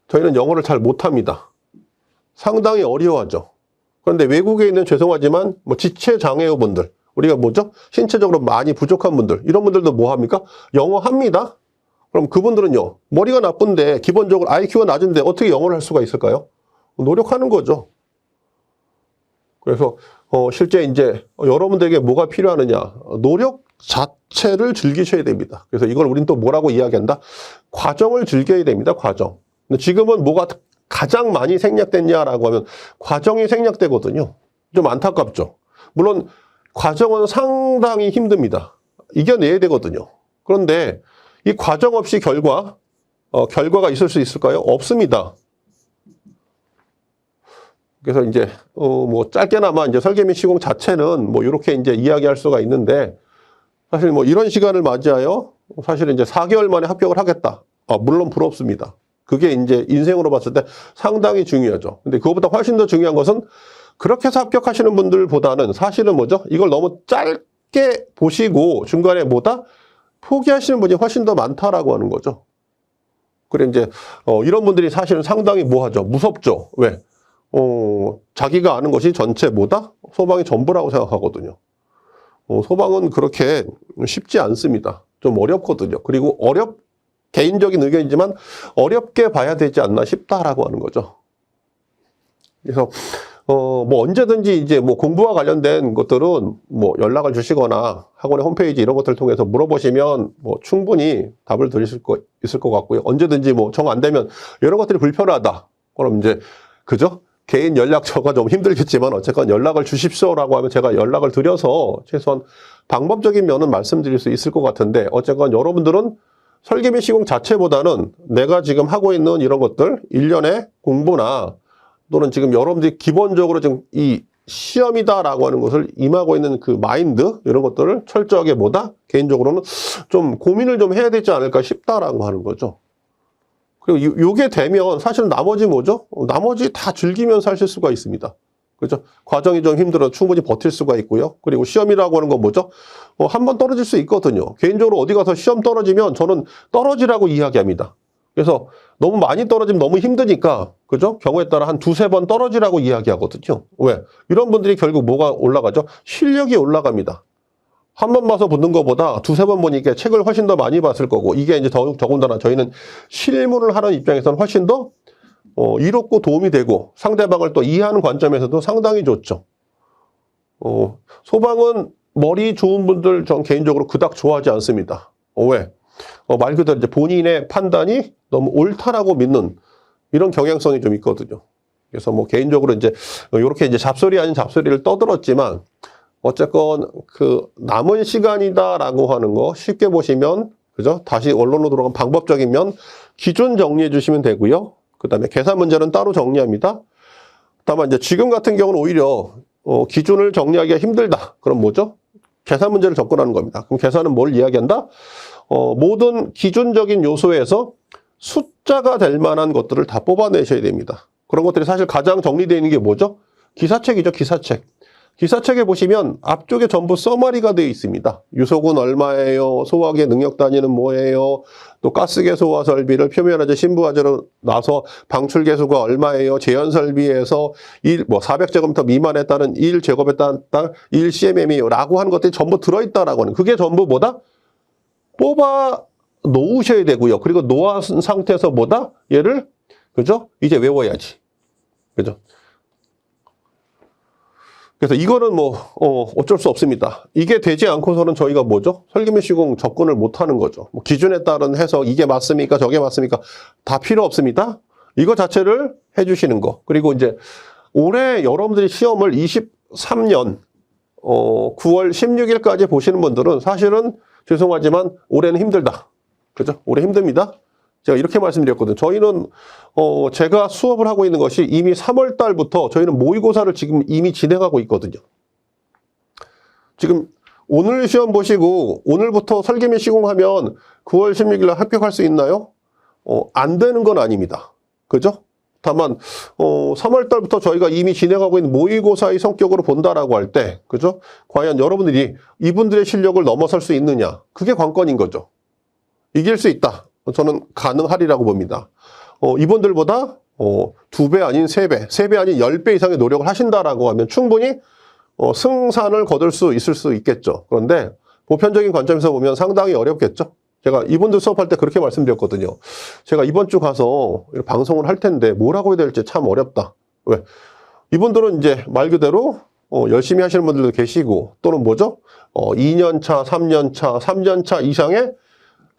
저희는 영어를 잘 못합니다. 상당히 어려워하죠. 그런데 외국에 있는 죄송하지만 뭐 지체장애우분들, 우리가 뭐죠? 신체적으로 많이 부족한 분들, 이런 분들도 뭐 합니까? 영어 합니다. 그럼 그분들은요, 머리가 나쁜데 기본적으로 IQ가 낮은데 어떻게 영어를 할 수가 있을까요? 노력하는 거죠. 그래서 실제 이제 여러분들에게 뭐가 필요하느냐? 노력 자체를 즐기셔야 됩니다. 그래서 이걸 우린 또 뭐라고 이야기한다? 과정을 즐겨야 됩니다. 과정. 근데 지금은 뭐가 가장 많이 생략됐냐라고 하면 과정이 생략되거든요. 좀 안타깝죠. 물론 과정은 상당히 힘듭니다. 이겨내야 되거든요. 그런데 이 과정 없이 결과가 있을 수 있을까요? 없습니다. 그래서 이제 뭐 짧게나마 이제 설계및 시공 자체는 뭐 이렇게 이제 이야기할 수가 있는데, 사실 뭐 이런 시간을 맞이하여 사실은 이제 4개월 만에 합격을 하겠다. 물론 부럽습니다. 그게 이제 인생으로 봤을 때 상당히 중요하죠. 근데 그것보다 훨씬 더 중요한 것은 그렇게 해서 합격하시는 분들보다는 사실은 뭐죠? 이걸 너무 짧게 보시고 중간에 뭐다? 포기하시는 분이 훨씬 더 많다라고 하는 거죠. 그래 이제 이런 분들이 사실은 상당히 뭐하죠? 무섭죠. 왜? 자기가 아는 것이 전체 뭐다? 소방이 전부라고 생각하거든요. 소방은 그렇게 쉽지 않습니다. 좀 어렵거든요. 그리고 개인적인 의견이지만 어렵게 봐야 되지 않나 싶다라고 하는 거죠. 그래서 뭐 언제든지 이제 뭐 공부와 관련된 것들은 뭐 연락을 주시거나 학원의 홈페이지 이런 것들을 통해서 물어보시면 뭐 충분히 답을 드릴 거 있을 것 같고요. 언제든지 뭐 정 안 되면 이런 것들이 불편하다. 그럼 이제 그죠? 개인 연락처가 좀 힘들겠지만 어쨌건 연락을 주십시오라고 하면 제가 연락을 드려서 최소한 방법적인 면은 말씀드릴 수 있을 것 같은데, 어쨌건 여러분들은 설계 및 시공 자체보다는 내가 지금 하고 있는 이런 것들, 일련의 공부나 또는 지금 여러분들이 기본적으로 지금 이 시험이다라고 하는 것을 임하고 있는 그 마인드, 이런 것들을 철저하게 개인적으로는 좀 고민을 좀 해야 되지 않을까 싶다라고 하는 거죠. 그리고 요게 되면 사실 나머지 뭐죠? 나머지 다 즐기면서 하실 수가 있습니다. 그렇죠? 과정이 좀 힘들어 충분히 버틸 수가 있고요. 그리고 시험이라고 하는 건 뭐죠? 한 번 떨어질 수 있거든요. 개인적으로 어디 가서 시험 떨어지면 저는 떨어지라고 이야기합니다. 그래서 너무 많이 떨어지면 너무 힘드니까, 그죠? 경우에 따라 한 두세 번 떨어지라고 이야기하거든요. 왜? 이런 분들이 결국 뭐가 올라가죠? 실력이 올라갑니다. 한 번 봐서 붙는 것보다 두세 번 보니까 책을 훨씬 더 많이 봤을 거고, 이게 이제 더군다나 저희는 실무를 하는 입장에서는 훨씬 더 이롭고 도움이 되고 상대방을 또 이해하는 관점에서도 상당히 좋죠. 소방은 머리 좋은 분들 전 개인적으로 그닥 좋아하지 않습니다. 왜? 말 그대로 이제 본인의 판단이 너무 옳다라고 믿는 이런 경향성이 좀 있거든요. 그래서 뭐 개인적으로 이제 이렇게 이제 잡소리 아닌 잡소리를 떠들었지만, 어쨌건 그 남은 시간이다라고 하는 거 쉽게 보시면, 그죠? 다시 원론으로 돌아가면 방법적인 면 기준 정리해 주시면 되고요. 그다음에 계산 문제는 따로 정리합니다. 다만 이제 지금 같은 경우는 오히려 기준을 정리하기가 힘들다. 그럼 뭐죠? 계산 문제를 접근하는 겁니다. 그럼 계산은 뭘 이야기한다? 모든 기준적인 요소에서 숫자가 될 만한 것들을 다 뽑아내셔야 됩니다. 그런 것들이 사실 가장 정리되어 있는 게 뭐죠? 기사책이죠, 기사책. 기사책에 보시면 앞쪽에 전부 서머리가 되어 있습니다. 유속은 얼마예요? 소화기의 능력 단위는 뭐예요? 또 가스개소화 설비를 표면화재, 신부화재로 나서 방출개수가 얼마예요? 제연설비에서 400제곱미터 미만에 따른 1제곱에 따른 1CMM이에요. 라고 하는 것들이 전부 들어있다라고 하는, 그게 전부 뭐다? 뽑아 놓으셔야 되고요. 그리고 놓은 상태에서 뭐다? 얘를, 그죠? 이제 외워야지. 그죠? 그래서 이거는 뭐, 어쩔 수 없습니다. 이게 되지 않고서는 저희가 뭐죠? 설계면 시공 접근을 못 하는 거죠. 뭐 기준에 따른 해석, 이게 맞습니까? 저게 맞습니까? 다 필요 없습니다. 이거 자체를 해주시는 거. 그리고 이제 올해 여러분들이 시험을 23년, 9월 16일까지 보시는 분들은 사실은 죄송하지만 올해는 힘들다. 그죠? 올해 힘듭니다. 제가 이렇게 말씀드렸거든요. 저희는 제가 수업을 하고 있는 것이 이미 3월 달부터 저희는 모의고사를 지금 이미 진행하고 있거든요. 지금 오늘 시험 보시고 오늘부터 설계면 시공하면 9월 16일 날 합격할 수 있나요? 안 되는 건 아닙니다. 그죠? 다만 3월 달부터 저희가 이미 진행하고 있는 모의고사의 성격으로 본다라고 할 때, 그죠? 과연 여러분들이 이분들의 실력을 넘어설 수 있느냐? 그게 관건인 거죠. 이길 수 있다. 저는 가능하리라고 봅니다. 이분들보다 2배 아닌 3배, 3배 아닌 10배 이상의 노력을 하신다라고 하면 충분히 승산을 거둘 수 있을 수 있겠죠. 그런데 보편적인 관점에서 보면 상당히 어렵겠죠. 제가 이분들 수업할 때 그렇게 말씀드렸거든요. 제가 이번 주 가서 방송을 할 텐데 뭐라고 해야 될지 참 어렵다. 왜? 이분들은 이제 말 그대로 열심히 하시는 분들도 계시고 또는 뭐죠? 2년차, 3년차, 3년차 이상의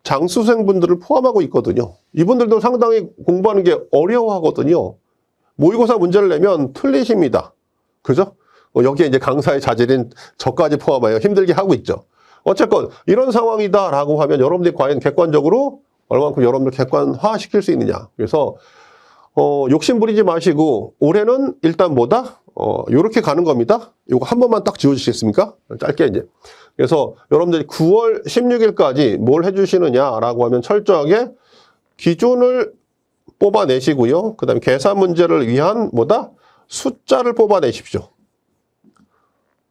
장수생분들을 포함하고 있거든요. 이분들도 상당히 공부하는 게 어려워하거든요. 모의고사 문제를 내면 틀리십니다. 그죠? 여기에 이제 강사의 자질인 저까지 포함하여 힘들게 하고 있죠. 어쨌건 이런 상황이다라고 하면 여러분들이 과연 객관적으로 얼마만큼 여러분들 객관화시킬 수 있느냐. 그래서 욕심 부리지 마시고 올해는 일단 뭐다? 요렇게 가는 겁니다. 요거 한 번만 딱 지워주시겠습니까? 짧게 이제. 그래서 여러분들이 9월 16일까지 뭘 해주시느냐라고 하면 철저하게 기준을 뽑아내시고요. 그 다음에 계산 문제를 위한 뭐다? 숫자를 뽑아내십시오.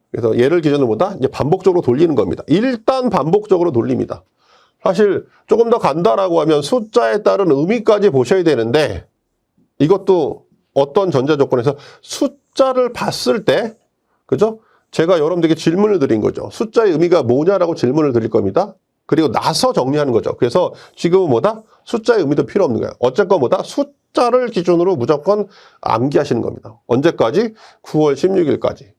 그래서 얘를 기준으로 뭐다? 이제 반복적으로 돌리는 겁니다. 일단 반복적으로 돌립니다. 사실 조금 더 간다라고 하면 숫자에 따른 의미까지 보셔야 되는데 이것도 어떤 전제 조건에서 숫자를 봤을 때, 그죠? 제가 여러분들에게 질문을 드린 거죠. 숫자의 의미가 뭐냐라고 질문을 드릴 겁니다. 그리고 나서 정리하는 거죠. 그래서 지금은 뭐다? 숫자의 의미도 필요 없는 거예요. 어쨌건 뭐다? 숫자를 기준으로 무조건 암기하시는 겁니다. 언제까지? 9월 16일까지.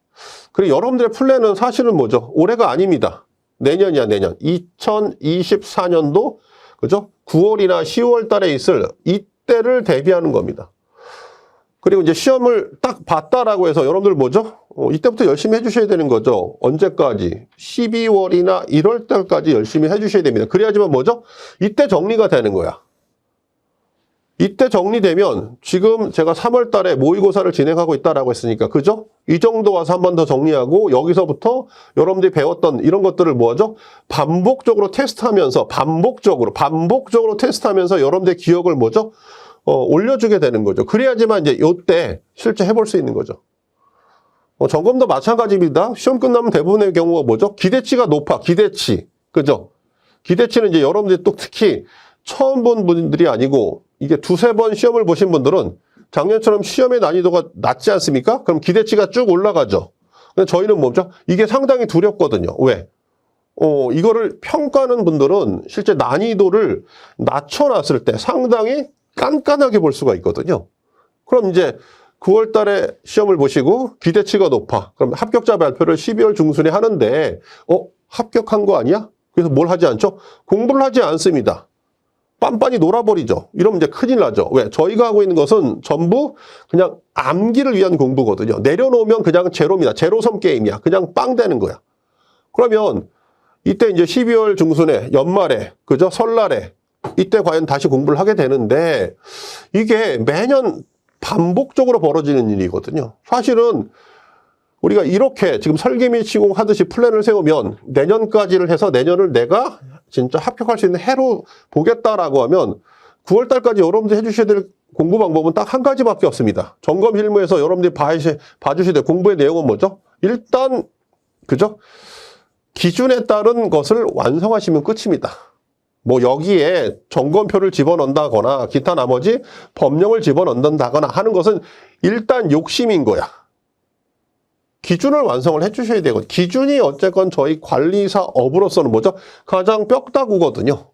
그리고 여러분들의 플랜은 사실은 뭐죠? 올해가 아닙니다. 내년이야, 내년. 2024년도, 그죠? 9월이나 10월 달에 있을 이때를 대비하는 겁니다. 그리고 이제 시험을 딱 봤다라고 해서 여러분들 뭐죠? 이때부터 열심히 해주셔야 되는 거죠. 언제까지? 12월이나 1월 달까지 열심히 해주셔야 됩니다. 그래야지만 뭐죠? 이때 정리가 되는 거야. 이때 정리되면 지금 제가 3월 달에 모의고사를 진행하고 있다라고 했으니까, 그죠? 이 정도 와서 한 번 더 정리하고 여기서부터 여러분들이 배웠던 이런 것들을 뭐죠? 반복적으로 테스트하면서 반복적으로 테스트하면서 여러분들의 기억을 뭐죠? 올려주게 되는 거죠. 그래야지만 이제 요때 실제 해볼 수 있는 거죠. 점검도 마찬가지입니다. 시험 끝나면 대부분의 경우가 뭐죠? 기대치가 높아. 기대치. 그죠? 기대치는 이제 여러분들이 또 특히 처음 본 분들이 아니고 이게 2-3번 시험을 보신 분들은 작년처럼 시험의 난이도가 낮지 않습니까? 그럼 기대치가 쭉 올라가죠. 근데 저희는 뭐죠? 이게 상당히 두렵거든요. 왜? 이거를 평가하는 분들은 실제 난이도를 낮춰놨을 때 상당히 깐깐하게 볼 수가 있거든요. 그럼 이제 9월 달에 시험을 보시고 기대치가 높아. 그럼 합격자 발표를 12월 중순에 하는데 합격한 거 아니야? 그래서 뭘 하지 않죠? 공부를 하지 않습니다. 빤빤히 놀아버리죠. 이러면 이제 큰일 나죠. 왜? 저희가 하고 있는 것은 전부 그냥 암기를 위한 공부거든요. 내려놓으면 그냥 제로입니다. 제로섬 게임이야. 그냥 빵 되는 거야. 그러면 이때 이제 12월 중순에 연말에, 그죠? 설날에 이때 과연 다시 공부를 하게 되는데 이게 매년 반복적으로 벌어지는 일이거든요. 사실은 우리가 이렇게 지금 설계 및 시공하듯이 플랜을 세우면 내년까지를 해서 내년을 내가 진짜 합격할 수 있는 해로 보겠다라고 하면 9월 달까지 여러분들이 해주셔야 될 공부 방법은 딱 한 가지밖에 없습니다. 점검 실무에서 여러분들이 봐주셔야 될 공부의 내용은 뭐죠? 일단, 그죠? 기준에 따른 것을 완성하시면 끝입니다. 뭐 여기에 점검표를 집어넣는다거나 기타 나머지 법령을 집어넣는다거나 하는 것은 일단 욕심인 거야. 기준을 완성을 해주셔야 되고 기준이 어쨌건 저희 관리사 업으로서는 뭐죠? 가장 뼈다구거든요.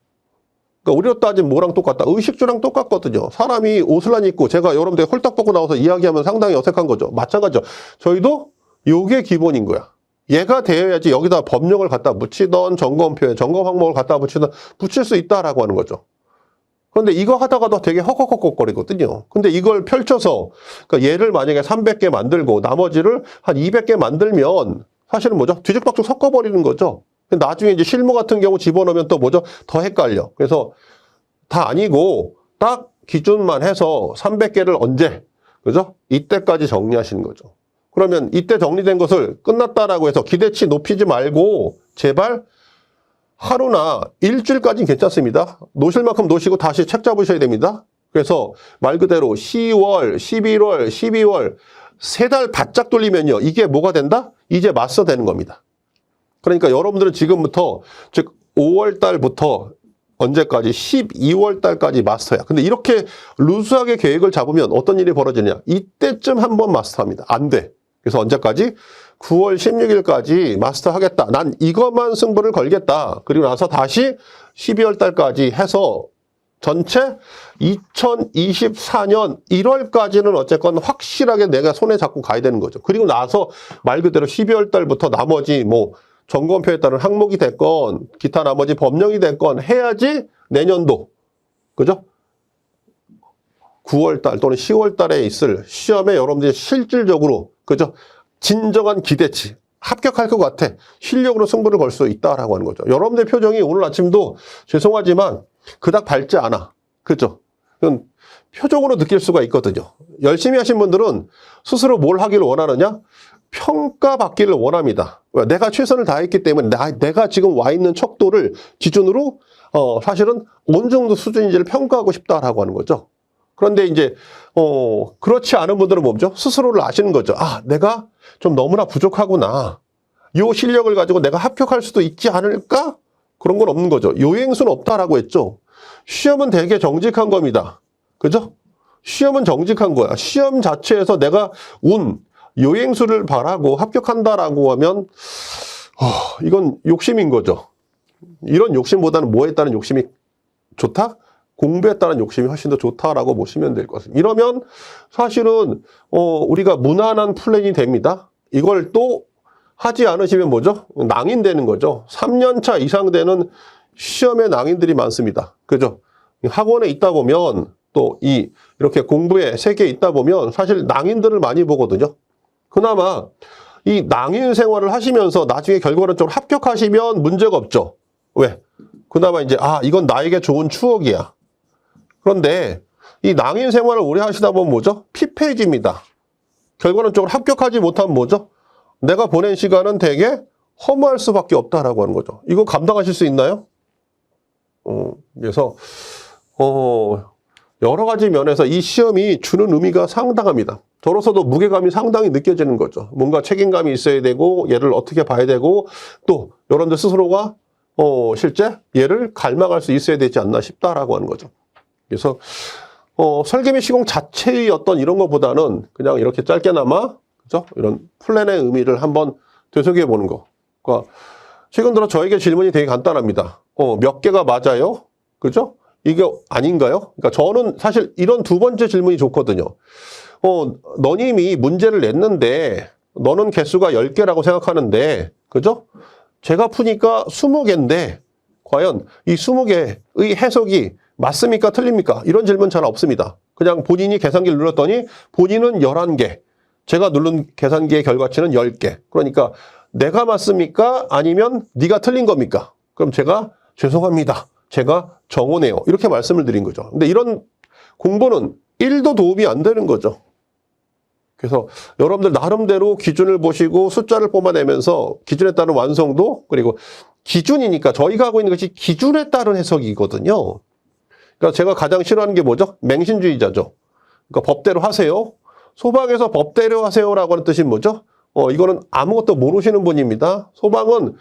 그러니까 우리로 따지면 뭐랑 똑같다? 의식주랑 똑같거든요. 사람이 옷을 안 입고 제가 여러분들 홀딱 벗고 나와서 이야기하면 상당히 어색한 거죠. 마찬가지죠. 저희도 요게 기본인 거야. 얘가 되어야지 여기다 법령을 갖다 붙이던 점검표에 점검 항목을 갖다 붙이던 붙일 수 있다라고 하는 거죠. 그런데 이거 하다가도 되게 헉헉헉거리거든요. 근데 이걸 펼쳐서 그러니까 얘를 만약에 300개 만들고 나머지를 한 200개 만들면 사실은 뭐죠? 뒤죽박죽 섞어버리는 거죠. 나중에 이제 실무 같은 경우 집어넣으면 또 뭐죠? 더 헷갈려. 그래서 다 아니고 딱 기준만 해서 300개를 언제, 그죠? 이때까지 정리하시는 거죠. 그러면 이때 정리된 것을 끝났다라고 해서 기대치 높이지 말고 제발 하루나 일주일까지는 괜찮습니다. 노실 만큼 노시고 다시 책 잡으셔야 됩니다. 그래서 말 그대로 10월, 11월, 12월 3달 바짝 돌리면요. 이게 뭐가 된다? 이제 마스터 되는 겁니다. 그러니까 여러분들은 지금부터 즉 5월 달부터 언제까지? 12월 달까지 마스터야. 근데 이렇게 루스하게 계획을 잡으면 어떤 일이 벌어지냐? 이때쯤 한번 마스터합니다. 안 돼. 그래서 언제까지? 9월 16일까지 마스터하겠다. 난 이것만 승부를 걸겠다. 그리고 나서 다시 12월 달까지 해서 전체 2024년 1월까지는 어쨌건 확실하게 내가 손에 잡고 가야 되는 거죠. 그리고 나서 말 그대로 12월 달부터 나머지 뭐 점검표에 따른 항목이 됐건 기타 나머지 법령이 됐건 해야지 내년도, 그죠? 9월 달 또는 10월 달에 있을 시험에 여러분들이 실질적으로, 그죠? 진정한 기대치, 합격할 것 같아. 실력으로 승부를 걸 수 있다라고 하는 거죠. 여러분들 표정이 오늘 아침도 죄송하지만 그닥 밝지 않아. 그죠? 표정으로 느낄 수가 있거든요. 열심히 하신 분들은 스스로 뭘 하기를 원하느냐? 평가받기를 원합니다. 내가 최선을 다했기 때문에 내가 지금 와 있는 척도를 기준으로 사실은 어느 정도 수준인지를 평가하고 싶다라고 하는 거죠. 그런데 이제 그렇지 않은 분들은 뭐죠? 스스로를 아시는 거죠. 아, 내가 좀 너무나 부족하구나. 요 실력을 가지고 내가 합격할 수도 있지 않을까? 그런 건 없는 거죠. 요행수는 없다라고 했죠. 시험은 되게 정직한 겁니다. 그죠? 시험은 정직한 거야. 시험 자체에서 내가 요행수를 바라고 합격한다라고 하면 이건 욕심인 거죠. 이런 욕심보다는 뭐에 따른 욕심이 좋다? 공부에 따른 욕심이 훨씬 더 좋다라고 보시면 될 것 같습니다. 이러면 사실은 우리가 무난한 플랜이 됩니다. 이걸 또 하지 않으시면 뭐죠? 낭인되는 거죠. 3년차 이상 되는 시험의 낭인들이 많습니다. 그죠? 학원에 있다 보면 또 이렇게 공부에 세계에 있다 보면 사실 낭인들을 많이 보거든요. 그나마 이 낭인 생활을 하시면서 나중에 결과론적으로 합격하시면 문제가 없죠. 왜? 그나마 이제 이건 나에게 좋은 추억이야. 그런데 이 낭인 생활을 오래 하시다 보면 뭐죠? 피폐해집니다. 결과론적으로 합격하지 못하면 뭐죠? 내가 보낸 시간은 되게 허무할 수밖에 없다라고 하는 거죠. 이거 감당하실 수 있나요? 그래서 여러 가지 면에서 이 시험이 주는 의미가 상당합니다. 저로서도 무게감이 상당히 느껴지는 거죠. 뭔가 책임감이 있어야 되고 얘를 어떻게 봐야 되고 또 여러분들 스스로가 실제 얘를 갈망할 수 있어야 되지 않나 싶다라고 하는 거죠. 그래서 설계미 시공 자체의 어떤 이런 것보다는 그냥 이렇게 짧게나마 그죠? 이런 플랜의 의미를 한번 되새겨 보는 거. 그러니까 최근 들어 저에게 질문이 되게 간단합니다. 몇 개가 맞아요? 그죠? 이게 아닌가요? 그러니까 저는 사실 이런 두 번째 질문이 좋거든요. 너님이 문제를 냈는데 너는 개수가 10개라고 생각하는데 그죠? 제가 푸니까 20개인데 과연 이 20개의 해석이 맞습니까? 틀립니까? 이런 질문 잘 없습니다. 그냥 본인이 계산기를 눌렀더니 본인은 11개, 제가 누른 계산기의 결과치는 10개. 그러니까 내가 맞습니까? 아니면 네가 틀린 겁니까? 그럼 제가 죄송합니다. 제가 정오네요. 이렇게 말씀을 드린 거죠. 근데 이런 공부는 1도 도움이 안 되는 거죠. 그래서 여러분들 나름대로 기준을 보시고 숫자를 뽑아내면서 기준에 따른 완성도 그리고 기준이니까 저희가 하고 있는 것이 기준에 따른 해석이거든요. 그러니까 제가 가장 싫어하는 게 뭐죠? 맹신주의자죠. 그러니까 법대로 하세요. 소방에서 법대로 하세요라고 하는 뜻이 뭐죠? 이거는 아무것도 모르시는 분입니다. 소방은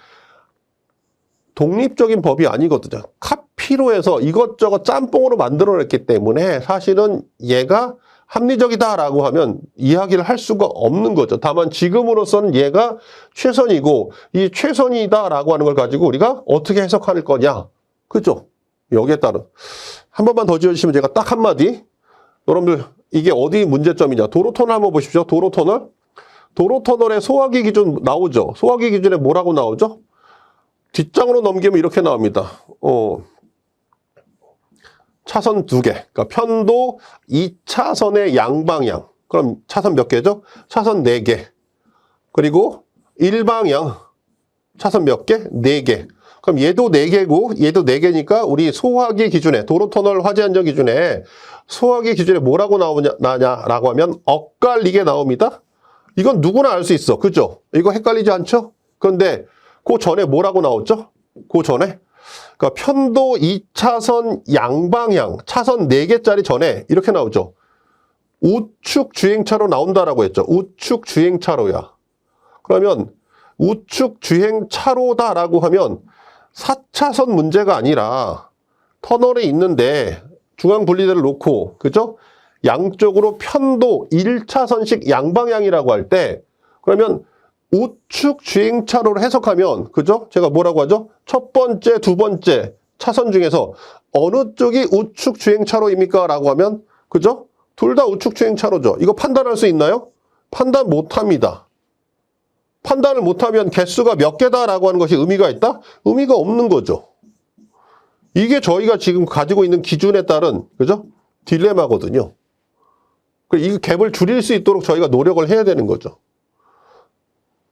독립적인 법이 아니거든요. 카피로 해서 이것저것 짬뽕으로 만들어냈기 때문에 사실은 얘가 합리적이다라고 하면 이야기를 할 수가 없는 거죠. 다만 지금으로서는 얘가 최선이고 이 최선이다라고 하는 걸 가지고 우리가 어떻게 해석할 거냐. 그죠? 여기에 따른 한 번만 더 지어주시면 제가 딱 한마디. 여러분들 이게 어디 문제점이냐. 도로터널 한번 보십시오. 도로터널. 도로터널의 소화기 기준 나오죠. 소화기 기준에 뭐라고 나오죠? 뒷장으로 넘기면 이렇게 나옵니다. 차선 2개. 그러니까 편도 2차선의 양방향. 그럼 차선 몇 개죠? 차선 4개. 그리고 일방향. 차선 몇 개? 4개. 그럼 얘도 4개고 얘도 4개니까 우리 소화기 기준에 도로터널 화재 안전 기준에 소화기 기준에 뭐라고 나냐라고 하면 엇갈리게 나옵니다. 이건 누구나 알 수 있어. 그죠? 이거 헷갈리지 않죠? 그런데 그 전에 뭐라고 나왔죠? 그 전에 그러니까 편도 2차선 양방향 차선 4개짜리 전에 이렇게 나오죠. 우측 주행차로 나온다라고 했죠. 우측 주행차로야. 그러면 우측 주행차로다라고 하면 4차선 문제가 아니라 터널에 있는데 중앙 분리대를 놓고 그죠? 양쪽으로 편도 1차선씩 양방향이라고 할 때 그러면 우측 주행차로를 해석하면 그죠? 제가 뭐라고 하죠? 첫 번째, 두 번째 차선 중에서 어느 쪽이 우측 주행차로입니까? 라고 하면 그죠? 둘 다 우측 주행차로죠. 이거 판단할 수 있나요? 판단 못합니다. 판단을 못하면 개수가 몇 개다라고 하는 것이 의미가 있다? 의미가 없는 거죠. 이게 저희가 지금 가지고 있는 기준에 따른 그죠? 딜레마거든요. 이 갭을 줄일 수 있도록 저희가 노력을 해야 되는 거죠.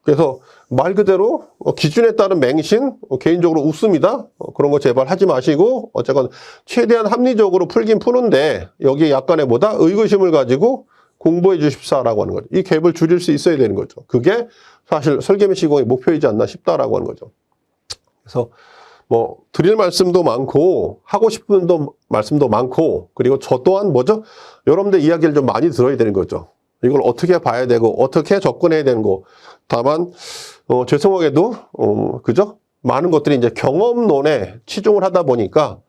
그래서 말 그대로 기준에 따른 맹신 개인적으로 웃습니다. 그런 거 제발 하지 마시고 어쨌건 최대한 합리적으로 풀긴 푸는데 여기에 약간의 뭐다? 의구심을 가지고 공부해 주십사라고 하는 거죠. 이 갭을 줄일 수 있어야 되는 거죠. 그게 사실 설계매 시공의 목표이지 않나 싶다라고 하는 거죠. 그래서 뭐 드릴 말씀도 많고 하고 싶은 말씀도 많고 그리고 저 또한 뭐죠? 여러분들 이야기를 좀 많이 들어야 되는 거죠. 이걸 어떻게 봐야 되고 어떻게 접근해야 되는 거. 다만 죄송하게도 그죠? 많은 것들이 이제 경험론에 치중을 하다 보니까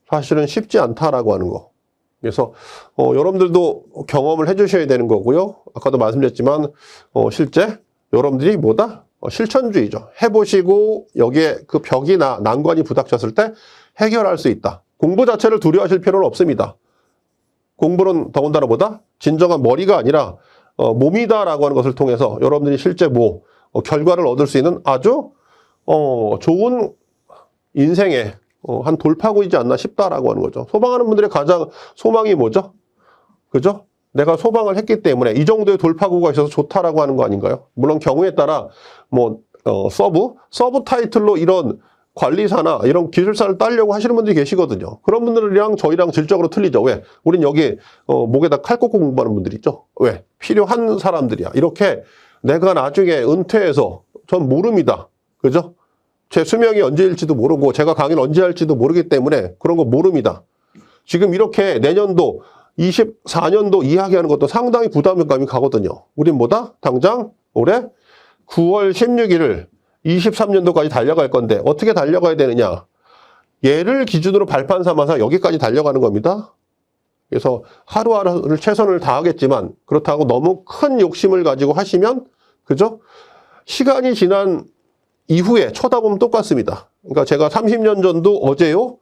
사실은 쉽지 않다라고 하는 거. 그래서 여러분들도 경험을 해주셔야 되는 거고요. 아까도 말씀드렸지만 실제 여러분들이 뭐다? 실천주의죠. 해보시고 여기에 그 벽이나 난관이 부닥쳤을 때 해결할 수 있다. 공부 자체를 두려워하실 필요는 없습니다. 공부는 더군다나 뭐다? 진정한 머리가 아니라 몸이다라고 하는 것을 통해서 여러분들이 실제 결과를 얻을 수 있는 아주 좋은 인생의 한 돌파구이지 않나 싶다라고 하는 거죠. 소방하는 분들의 가장 소망이 뭐죠? 그죠? 내가 소방을 했기 때문에 이 정도의 돌파구가 있어서 좋다라고 하는 거 아닌가요? 물론 경우에 따라 서브 타이틀로 이런 관리사나 이런 기술사를 따려고 하시는 분들이 계시거든요. 그런 분들이랑 저희랑 질적으로 틀리죠. 왜? 우린 여기 목에다 칼 꽂고 공부하는 분들이 있죠. 왜? 필요한 사람들이야. 이렇게 내가 나중에 은퇴해서 전 모릅니다. 그죠? 제 수명이 언제일지도 모르고 제가 강의를 언제 할지도 모르기 때문에 그런 거 모릅니다. 지금 이렇게 내년도 24년도 이야기하는 것도 상당히 부담감이 가거든요. 우린 뭐다? 당장 올해 9월 16일을 23년도까지 달려갈 건데 어떻게 달려가야 되느냐. 얘를 기준으로 발판 삼아서 여기까지 달려가는 겁니다. 그래서 하루하루를 최선을 다하겠지만 그렇다고 너무 큰 욕심을 가지고 하시면 그죠? 시간이 지난 이후에 쳐다보면 똑같습니다. 그러니까 제가 30년 전도 어제요.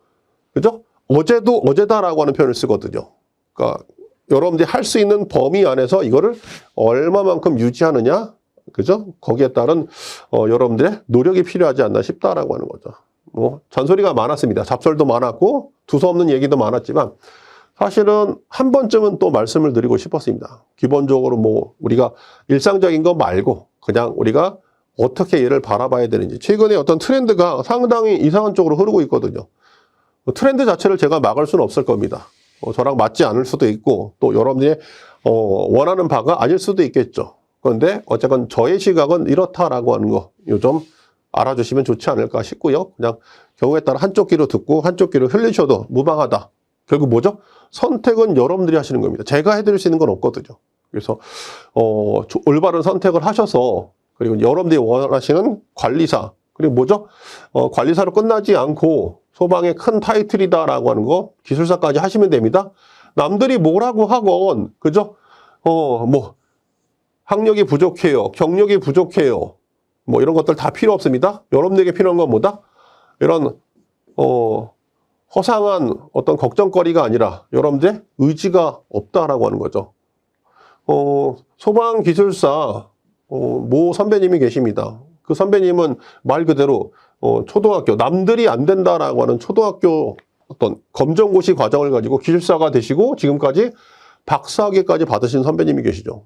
그죠? 어제도 어제다라고 하는 표현을 쓰거든요. 그러니까 여러분들이 할 수 있는 범위 안에서 이거를 얼마만큼 유지하느냐. 그죠? 거기에 따른 여러분들의 노력이 필요하지 않나 싶다라고 하는 거죠. 잔소리가 많았습니다. 잡설도 많았고 두서없는 얘기도 많았지만 사실은 한 번쯤은 또 말씀을 드리고 싶었습니다. 기본적으로 우리가 일상적인 거 말고 그냥 우리가 어떻게 얘를 바라봐야 되는지. 최근에 어떤 트렌드가 상당히 이상한 쪽으로 흐르고 있거든요. 트렌드 자체를 제가 막을 수는 없을 겁니다. 저랑 맞지 않을 수도 있고 또 여러분들이 원하는 바가 아닐 수도 있겠죠. 그런데 어쨌건 저의 시각은 이렇다라고 하는 거 좀 알아주시면 좋지 않을까 싶고요. 그냥 경우에 따라 한쪽 귀로 듣고 한쪽 귀로 흘리셔도 무방하다. 결국 뭐죠? 선택은 여러분들이 하시는 겁니다. 제가 해드릴 수 있는 건 없거든요. 그래서 올바른 선택을 하셔서 그리고 여러분들이 원하시는 관리사 그리고 뭐죠? 관리사로 끝나지 않고 소방의 큰 타이틀이다라고 하는 거 기술사까지 하시면 됩니다. 남들이 뭐라고 하건 그죠? 학력이 부족해요. 경력이 부족해요. 이런 것들 다 필요 없습니다. 여러분에게 필요한 건 뭐다? 이런 허상한 어떤 걱정거리가 아니라 여러분들의 의지가 없다라고 하는 거죠. 소방기술사 모 선배님이 계십니다. 그 선배님은 말 그대로 초등학교, 남들이 안 된다라고 하는 초등학교 어떤 검정고시 과정을 가지고 기술사가 되시고 지금까지 박사학위까지 받으신 선배님이 계시죠.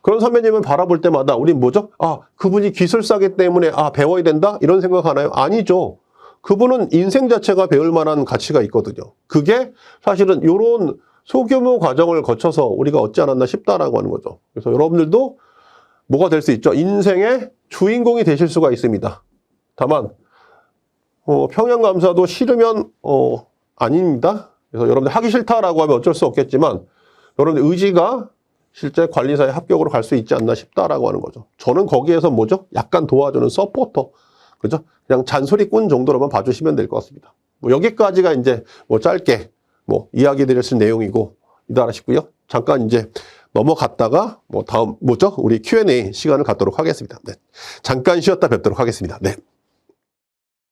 그런 선배님을 바라볼 때마다 우린 뭐죠? 아, 그분이 기술사기 때문에 배워야 된다? 이런 생각하나요? 아니죠. 그분은 인생 자체가 배울 만한 가치가 있거든요. 그게 사실은 이런 소규모 과정을 거쳐서 우리가 얻지 않았나 싶다라고 하는 거죠. 그래서 여러분들도 뭐가 될 수 있죠? 인생의 주인공이 되실 수가 있습니다. 다만 평양감사도 싫으면 아닙니다. 그래서 여러분들 하기 싫다라고 하면 어쩔 수 없겠지만 여러분들 의지가 실제 관리사의 합격으로 갈 수 있지 않나 싶다라고 하는 거죠. 저는 거기에서 뭐죠? 약간 도와주는 서포터. 그죠? 그냥 잔소리꾼 정도로만 봐주시면 될 것 같습니다. 여기까지가 이제 짧게 이야기 드릴 수 있는 내용이고, 이달아 싶고요. 잠깐 이제 넘어갔다가 다음 우리 Q&A 시간을 갖도록 하겠습니다. 네. 잠깐 쉬었다 뵙도록 하겠습니다. 네.